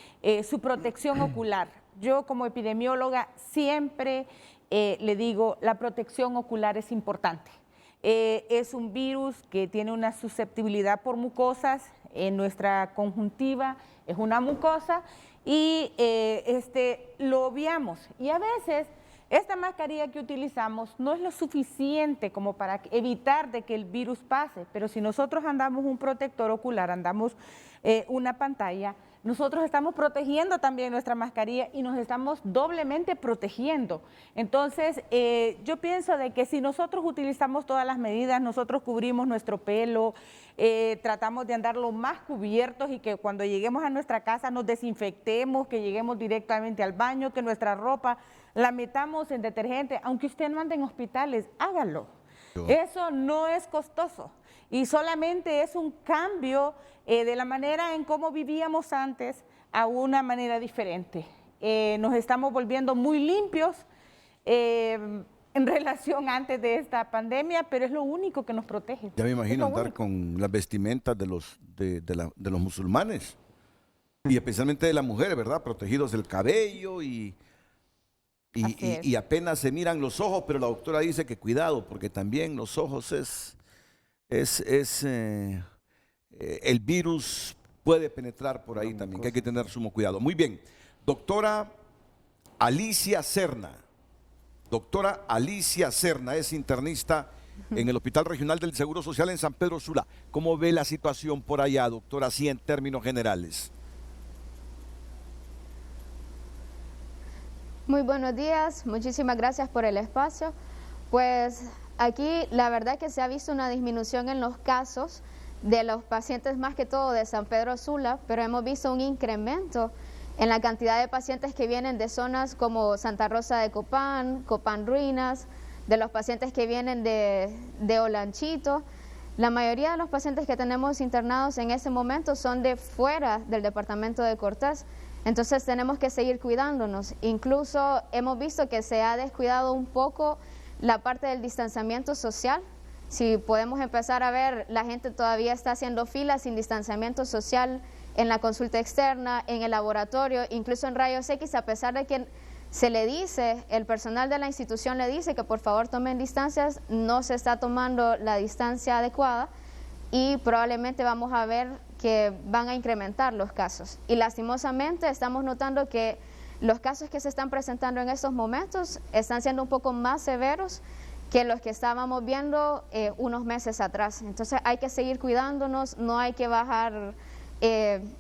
su protección ocular. Yo como epidemióloga siempre le digo, la protección ocular es importante. Es un virus que tiene una susceptibilidad por mucosas, en nuestra conjuntiva es una mucosa y lo obviamos. Y a veces esta mascarilla que utilizamos no es lo suficiente como para evitar de que el virus pase, pero si nosotros andamos un protector ocular, andamos una pantalla, nosotros estamos protegiendo también nuestra mascarilla y nos estamos doblemente protegiendo. Entonces, yo pienso de que si nosotros utilizamos todas las medidas, nosotros cubrimos nuestro pelo, tratamos de andar lo más cubiertos y que cuando lleguemos a nuestra casa nos desinfectemos, que lleguemos directamente al baño, que nuestra ropa la metamos en detergente, aunque usted no ande en hospitales, hágalo. Eso no es costoso y solamente es un cambio de la manera en cómo vivíamos antes a una manera diferente. Nos estamos volviendo muy limpios en relación antes de esta pandemia, pero es lo único que nos protege. Ya me imagino Es lo andar único. con las vestimentas de los musulmanes y especialmente de las mujeres, ¿verdad? Protegidos del cabello y Así es. y apenas se miran los ojos, pero la doctora dice que cuidado, porque también los ojos el virus puede penetrar por ahí también, que hay que tener sumo cuidado. Muy bien, doctora Alicia Serna. Doctora Alicia Serna es internista en el Hospital Regional del Seguro Social en San Pedro Sula. ¿Cómo ve la situación por allá, doctora, así en términos generales? Muy buenos días, muchísimas gracias por el espacio. Pues aquí la verdad que se ha visto una disminución en los casos de los pacientes más que todo de San Pedro Sula, pero hemos visto un incremento en la cantidad de pacientes que vienen de zonas como Santa Rosa de Copán, Copán Ruinas, de los pacientes que vienen de Olanchito. La mayoría de los pacientes que tenemos internados en ese momento son de fuera del departamento de Cortés. Entonces tenemos que seguir cuidándonos. Incluso hemos visto que se ha descuidado un poco la parte del distanciamiento social. Si podemos empezar a ver, la gente todavía está haciendo filas sin distanciamiento social en la consulta externa, en el laboratorio, incluso en rayos X, a pesar de que se le dice, el personal de la institución le dice que por favor tomen distancias, no se está tomando la distancia adecuada y probablemente vamos a ver que van a incrementar los casos. Y lastimosamente estamos notando que los casos que se están presentando en estos momentos están siendo un poco más severos que los que estábamos viendo unos meses atrás. Entonces hay que seguir cuidándonos, no hay que bajar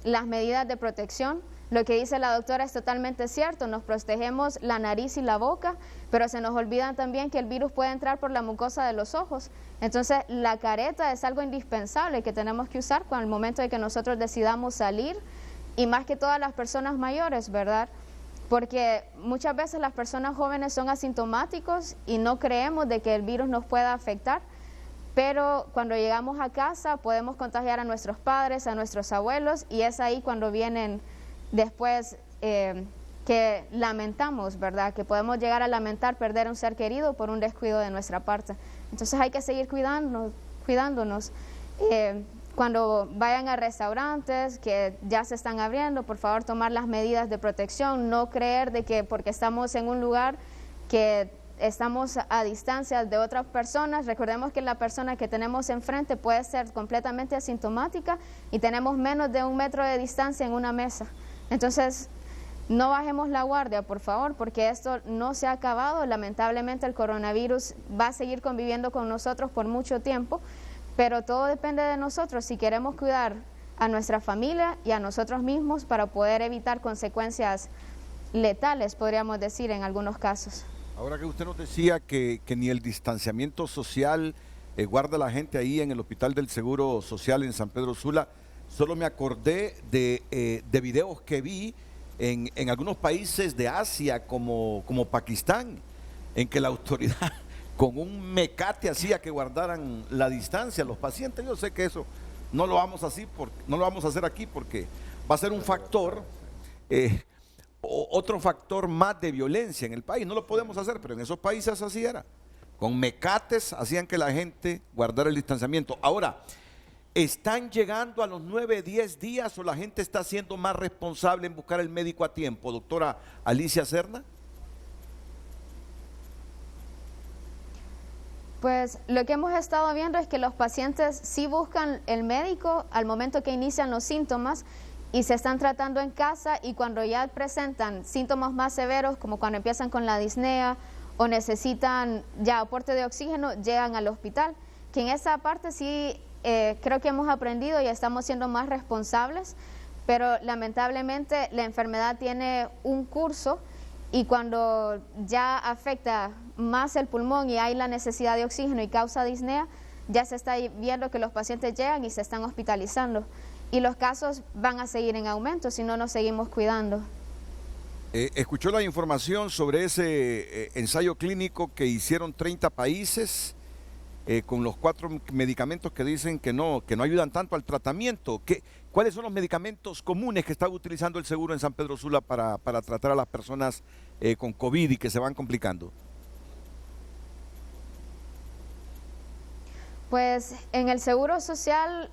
las medidas de protección. Lo que dice la doctora es totalmente cierto, nos protegemos la nariz y la boca, pero se nos olvida también que el virus puede entrar por la mucosa de los ojos. Entonces la careta es algo indispensable que tenemos que usar con el momento de que nosotros decidamos salir y más que todas las personas mayores, ¿verdad? Porque muchas veces las personas jóvenes son asintomáticos y no creemos de que el virus nos pueda afectar, pero cuando llegamos a casa podemos contagiar a nuestros padres, a nuestros abuelos y es ahí cuando vienen después que lamentamos, ¿verdad? Que podemos llegar a lamentar perder un ser querido por un descuido de nuestra parte. Entonces hay que seguir cuidándonos. Cuando vayan a restaurantes que ya se están abriendo, por favor tomar las medidas de protección, no creer de que porque estamos en un lugar que estamos a distancia de otras personas. Recordemos que la persona que tenemos enfrente puede ser completamente asintomática y tenemos menos de 1 metro de distancia en una mesa. Entonces, no bajemos la guardia, por favor, porque esto no se ha acabado. Lamentablemente el coronavirus va a seguir conviviendo con nosotros por mucho tiempo, pero todo depende de nosotros si queremos cuidar a nuestra familia y a nosotros mismos para poder evitar consecuencias letales, podríamos decir, en algunos casos. Ahora que usted nos decía que ni el distanciamiento social guarda la gente ahí en el Hospital del Seguro Social en San Pedro Sula, solo me acordé de videos que vi en algunos países de Asia como Pakistán, en que la autoridad con un mecate hacía que guardaran la distancia los pacientes. Yo sé que eso no lo vamos a hacer aquí porque va a ser un factor, otro factor más de violencia en el país. No lo podemos hacer, pero en esos países así era. Con mecates hacían que la gente guardara el distanciamiento. Ahora, ¿están llegando a los 9, 10 días o la gente está siendo más responsable en buscar el médico a tiempo? Doctora Alicia Serna. Pues lo que hemos estado viendo es que los pacientes sí buscan el médico al momento que inician los síntomas y se están tratando en casa, y cuando ya presentan síntomas más severos, como cuando empiezan con la disnea o necesitan ya aporte de oxígeno, llegan al hospital. Que en esa parte sí creo que hemos aprendido y estamos siendo más responsables, pero lamentablemente la enfermedad tiene un curso y cuando ya afecta más el pulmón y hay la necesidad de oxígeno y causa disnea, ya se está viendo que los pacientes llegan y se están hospitalizando. Y los casos van a seguir en aumento si no nos seguimos cuidando. ¿Escuchó la información sobre ese ensayo clínico que hicieron 30 países con los 4 medicamentos que dicen que no ayudan tanto al tratamiento? ¿Cuáles son los medicamentos comunes que está utilizando el seguro en San Pedro Sula para tratar a las personas con COVID y que se van complicando? Pues en el Seguro Social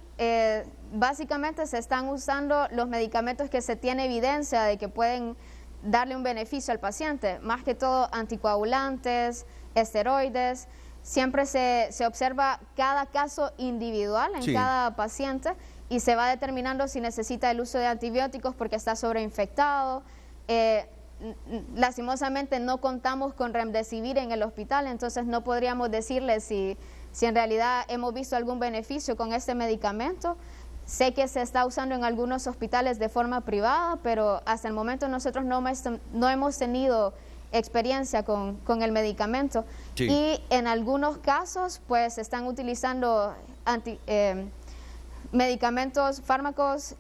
básicamente se están usando los medicamentos que se tiene evidencia de que pueden darle un beneficio al paciente, más que todo anticoagulantes, esteroides. Siempre se observa cada caso individual en cada paciente y se va determinando si necesita el uso de antibióticos porque está sobreinfectado. Lastimosamente no contamos con Remdesivir en el hospital, entonces no podríamos decirle si en realidad hemos visto algún beneficio con este medicamento. Sé que se está usando en algunos hospitales de forma privada, pero hasta el momento nosotros no hemos tenido experiencia con el medicamento. Sí. Y en algunos casos pues están utilizando medicamentos, fármacos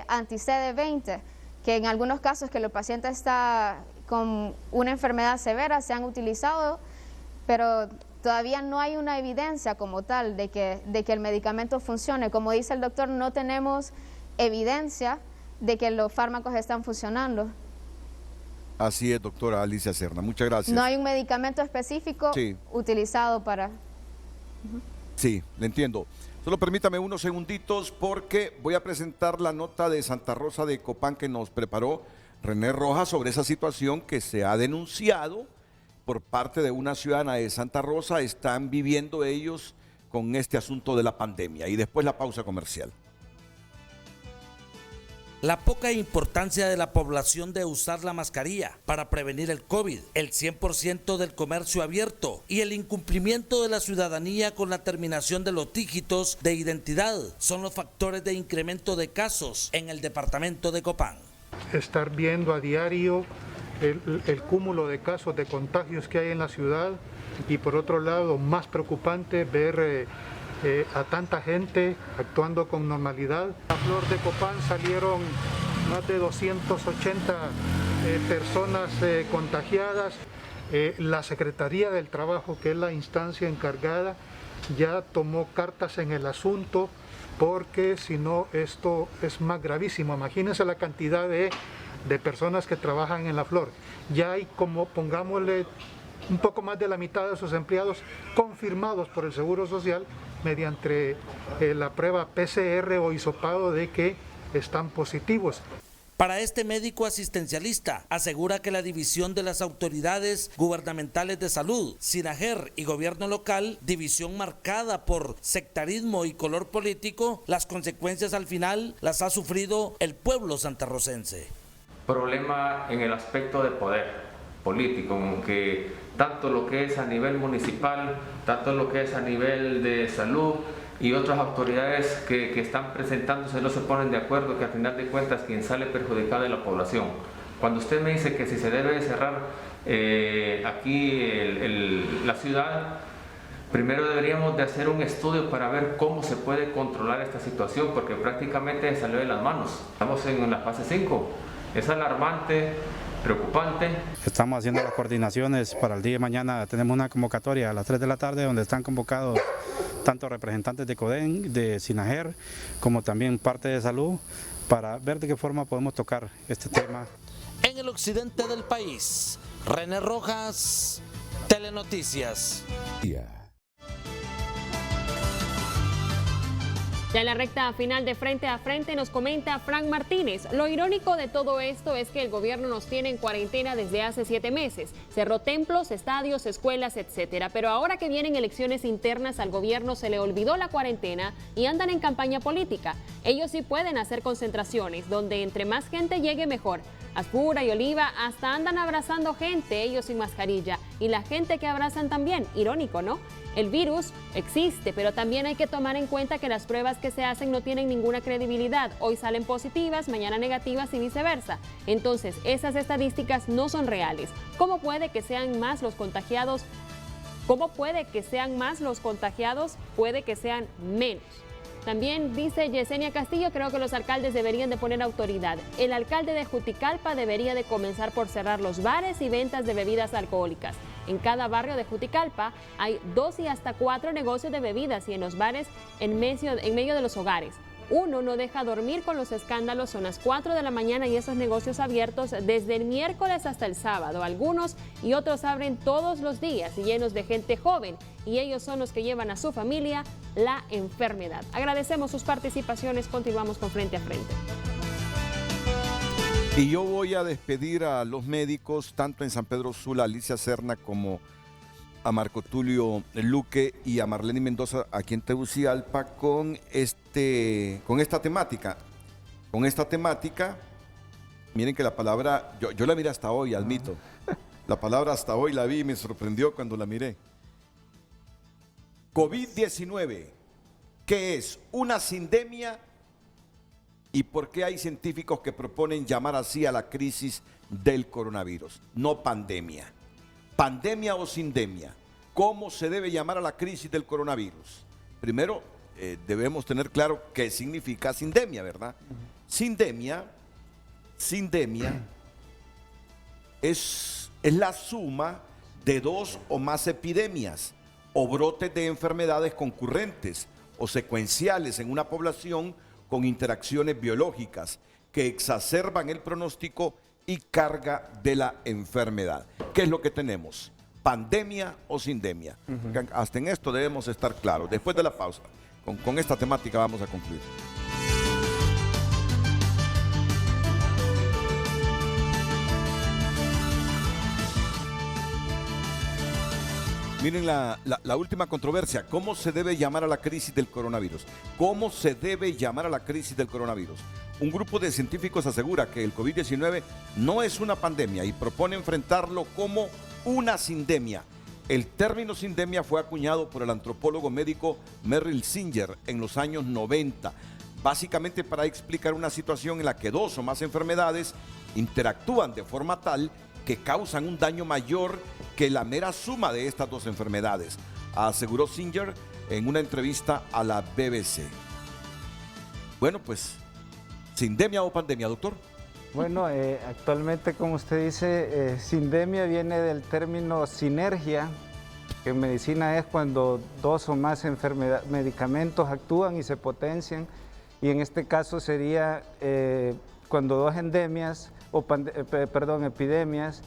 anti-CD20, que en algunos casos que el paciente está con una enfermedad severa se han utilizado, pero todavía no hay una evidencia como tal de que el medicamento funcione. Como dice el doctor, no tenemos evidencia de que los fármacos están funcionando. Así es, doctora Alicia Serna. Muchas gracias. No hay un medicamento específico utilizado para... Sí, le entiendo. Solo permítame unos segunditos porque voy a presentar la nota de Santa Rosa de Copán que nos preparó René Rojas sobre esa situación que se ha denunciado por parte de una ciudadana de Santa Rosa. Están viviendo ellos con este asunto de la pandemia. Y después la pausa comercial. La poca importancia de la población de usar la mascarilla para prevenir el COVID, el 100% del comercio abierto y el incumplimiento de la ciudadanía con la terminación de los dígitos de identidad son los factores de incremento de casos en el departamento de Copán. Estar viendo a diario el cúmulo de casos de contagios que hay en la ciudad y por otro lado más preocupante ver a tanta gente actuando con normalidad. A Flor de Copán salieron más de 280 personas contagiadas. La Secretaría del Trabajo, que es la instancia encargada, ya tomó cartas en el asunto porque si no esto es más gravísimo. Imagínense la cantidad de personas que trabajan en la Flor. Ya hay como, pongámosle, un poco más de la mitad de sus empleados confirmados por el Seguro Social mediante la prueba PCR o hisopado de que están positivos. Para este médico asistencialista, asegura que la división de las autoridades gubernamentales de salud, SINAGER y gobierno local, división marcada por sectarismo y color político, las consecuencias al final las ha sufrido el pueblo santarrocense. problema en el aspecto de poder político, que tanto lo que es a nivel municipal, tanto lo que es a nivel de salud y otras autoridades que están presentándose no se ponen de acuerdo, que al final de cuentas quien sale perjudicado es la población. Cuando usted me dice que si se debe cerrar aquí la ciudad, primero deberíamos de hacer un estudio para ver cómo se puede controlar esta situación, porque prácticamente salió de las manos. Estamos en la fase 5, es alarmante, preocupante. Estamos haciendo las coordinaciones para el día de mañana. Tenemos una convocatoria a las 3 de la tarde donde están convocados tanto representantes de CODEN, de SINAGER, como también parte de salud, para ver de qué forma podemos tocar este tema. En el occidente del país, René Rojas, Telenoticias. Ya en la recta final de Frente a Frente nos comenta Frank Martínez. Lo irónico de todo esto es que el gobierno nos tiene en cuarentena desde hace 7 meses. Cerró templos, estadios, escuelas, etcétera. Pero ahora que vienen elecciones internas al gobierno se le olvidó la cuarentena y andan en campaña política. Ellos sí pueden hacer concentraciones, donde entre más gente llegue mejor. Aspura y Oliva hasta andan abrazando gente, ellos sin mascarilla. Y la gente que abrazan también. Irónico, ¿no? El virus existe, pero también hay que tomar en cuenta que las pruebas que se hacen no tienen ninguna credibilidad. Hoy salen positivas, mañana negativas y viceversa. Entonces, esas estadísticas no son reales. ¿Cómo puede que sean más los contagiados? ¿Cómo puede que sean más los contagiados? Puede que sean menos. También dice Yesenia Castillo, creo que los alcaldes deberían de poner autoridad. El alcalde de Juticalpa debería de comenzar por cerrar los bares y ventas de bebidas alcohólicas. En cada barrio de Juticalpa hay 2 y hasta 4 negocios de bebidas y en los bares en medio de los hogares. Uno no deja dormir con los escándalos, son las 4 de la mañana y esos negocios abiertos desde el miércoles hasta el sábado. Algunos y otros abren todos los días y llenos de gente joven y ellos son los que llevan a su familia la enfermedad. Agradecemos sus participaciones, continuamos con Frente a Frente. Y yo voy a despedir a los médicos, tanto en San Pedro Sula, Alicia Serna, como a Marco Tulio Luque y a Marlene Mendoza aquí en Tegucigalpa con esta temática. Con esta temática, miren que la palabra, yo la miré hasta hoy, admito. La palabra hasta hoy la vi y me sorprendió cuando la miré. COVID-19, ¿qué es? ¿Una sindemia? ¿Y por qué hay científicos que proponen llamar así a la crisis del coronavirus? No pandemia. ¿Pandemia o sindemia? ¿Cómo se debe llamar a la crisis del coronavirus? Primero, debemos tener claro qué significa sindemia, ¿verdad? Sindemia es la suma de 2 o más epidemias o brotes de enfermedades concurrentes o secuenciales en una población con interacciones biológicas que exacerban el pronóstico y carga de la enfermedad. ¿Qué es lo que tenemos? ¿Pandemia o sindemia? Hasta en esto debemos estar claros. Después de la pausa, con esta temática vamos a concluir. Miren la última controversia. ¿Cómo se debe llamar a la crisis del coronavirus? ¿Cómo se debe llamar a la crisis del coronavirus? Un grupo de científicos asegura que el COVID-19 no es una pandemia y propone enfrentarlo como una sindemia. El término sindemia fue acuñado por el antropólogo médico Merrill Singer en los años 90, básicamente para explicar una situación en la que 2 o más enfermedades interactúan de forma tal que causan un daño mayor que la mera suma de estas 2 enfermedades, aseguró Singer en una entrevista a la BBC. Bueno, pues, ¿sindemia o pandemia, doctor? Bueno, actualmente, como usted dice, sindemia viene del término sinergia, que en medicina es cuando 2 o más medicamentos actúan y se potencian, y en este caso sería cuando 2 endemias, epidemias,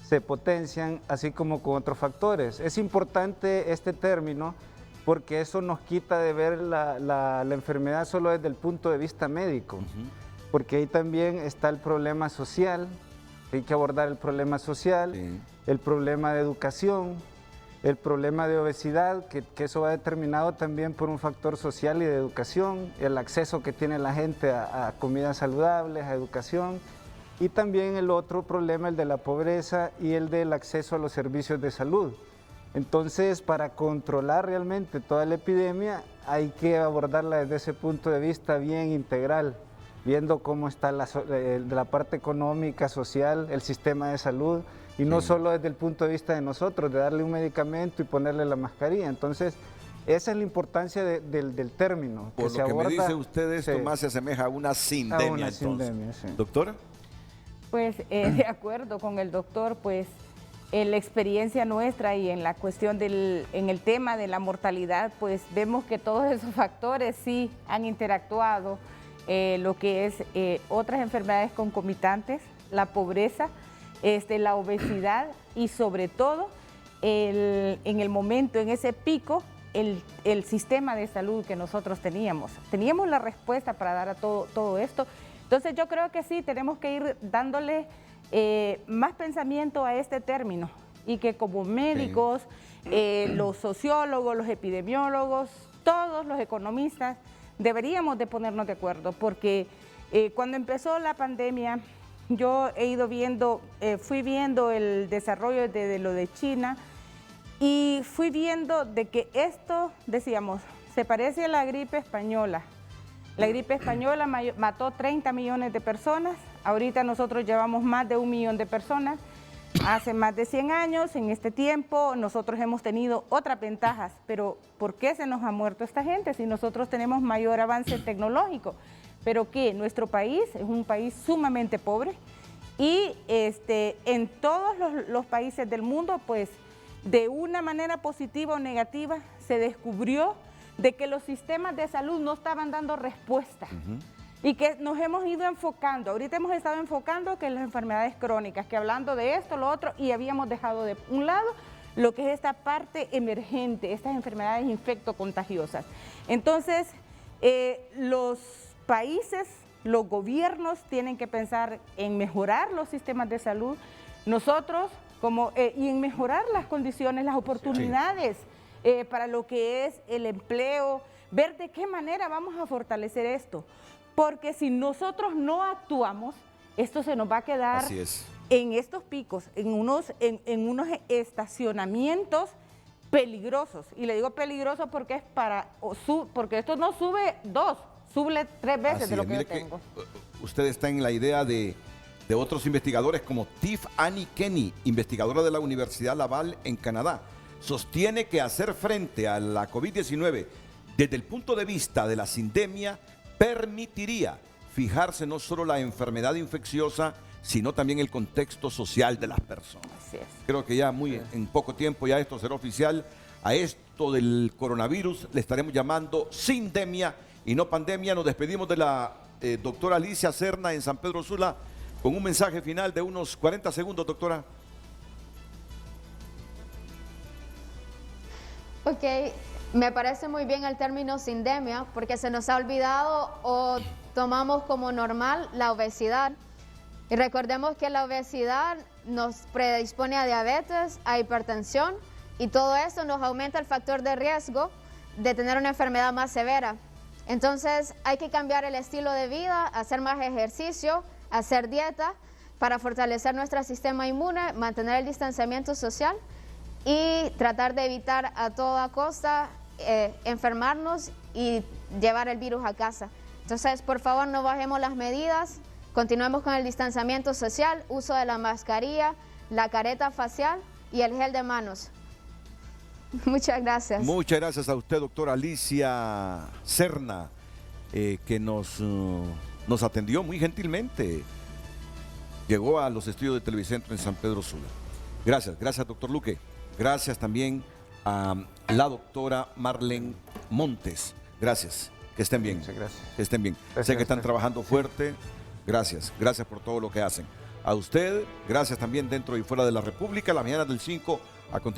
se potencian, así como con otros factores. Es importante este término porque eso nos quita de ver la enfermedad solo desde el punto de vista médico. Porque ahí también está el problema social, hay que abordar el problema social, el problema de educación, el problema de obesidad, que eso va determinado también por un factor social y de educación, el acceso que tiene la gente a comidas saludables, a educación, y también el otro problema, el de la pobreza y el del acceso a los servicios de salud. Entonces, para controlar realmente toda la epidemia, hay que abordarla desde ese punto de vista bien integral, viendo cómo está la parte económica, social, el sistema de salud, y no solo desde el punto de vista de nosotros, de darle un medicamento y ponerle la mascarilla. Entonces, esa es la importancia del término. Por lo que me dice usted, esto más se asemeja a una sindemia. A una sindemia, sí. ¿Doctora? Pues de acuerdo con el doctor, pues en la experiencia nuestra y en la cuestión en el tema de la mortalidad, pues vemos que todos esos factores sí han interactuado, lo que es otras enfermedades concomitantes, la pobreza, la obesidad y sobre todo en el momento, en ese pico, el sistema de salud que nosotros teníamos. Teníamos la respuesta para dar a todo esto. Entonces yo creo que sí, tenemos que ir dándole más pensamiento a este término y que como médicos, los sociólogos, los epidemiólogos, todos los economistas, deberíamos de ponernos de acuerdo porque cuando empezó la pandemia, yo he ido viendo, fui viendo el desarrollo de lo de China y fui viendo de que esto, decíamos, se parece a la gripe española. La gripe española mató 30 millones de personas, ahorita nosotros llevamos más de 1 millón de personas. Hace más de 100 años, en este tiempo, nosotros hemos tenido otras ventajas, pero ¿por qué se nos ha muerto esta gente si nosotros tenemos mayor avance tecnológico? Pero que nuestro país es un país sumamente pobre y en todos los países del mundo, pues de una manera positiva o negativa, se descubrió de que los sistemas de salud no estaban dando respuesta y que nos hemos ido enfocando. Ahorita hemos estado enfocando que las enfermedades crónicas, que hablando de esto, lo otro, y habíamos dejado de un lado lo que es esta parte emergente, estas enfermedades infectocontagiosas. Entonces, los países, los gobiernos tienen que pensar en mejorar los sistemas de salud, nosotros y en mejorar las condiciones, las oportunidades para lo que es el empleo, ver de qué manera vamos a fortalecer esto, porque si nosotros no actuamos, esto se nos va a quedar en estos picos, en unos estacionamientos peligrosos. Y le digo peligroso porque es porque esto no sube 2, sube 3 veces de lo que yo tengo. Usted está en la idea de otros investigadores como Tiffany Kenny, investigadora de la Universidad Laval en Canadá. Sostiene que hacer frente a la COVID-19 desde el punto de vista de la sindemia permitiría fijarse no solo la enfermedad infecciosa, sino también el contexto social de las personas. Así es. Creo que ya en poco tiempo ya esto será oficial. A esto del coronavirus le estaremos llamando sindemia y no pandemia. Nos despedimos de la doctora Alicia Serna en San Pedro Sula con un mensaje final de unos 40 segundos, doctora. Ok, me parece muy bien el término sindemia porque se nos ha olvidado o tomamos como normal la obesidad. Y recordemos que la obesidad nos predispone a diabetes, a hipertensión y todo eso nos aumenta el factor de riesgo de tener una enfermedad más severa. Entonces hay que cambiar el estilo de vida, hacer más ejercicio, hacer dieta para fortalecer nuestro sistema inmune, mantener el distanciamiento social y tratar de evitar a toda costa enfermarnos y llevar el virus a casa. Entonces, por favor, no bajemos las medidas, continuemos con el distanciamiento social, uso de la mascarilla, la careta facial y el gel de manos. Muchas gracias. Muchas gracias a usted, doctora Alicia Serna, que nos atendió muy gentilmente. Llegó a los estudios de Televicentro en San Pedro Sula. Gracias, gracias, doctor Luque. Gracias también a la doctora Marlene Montes. Gracias, que estén bien. Muchas gracias. Que estén bien. Sé que están trabajando fuerte. Gracias, gracias por todo lo que hacen. A usted, gracias también dentro y fuera de la República. La mañana del 5 a continuación.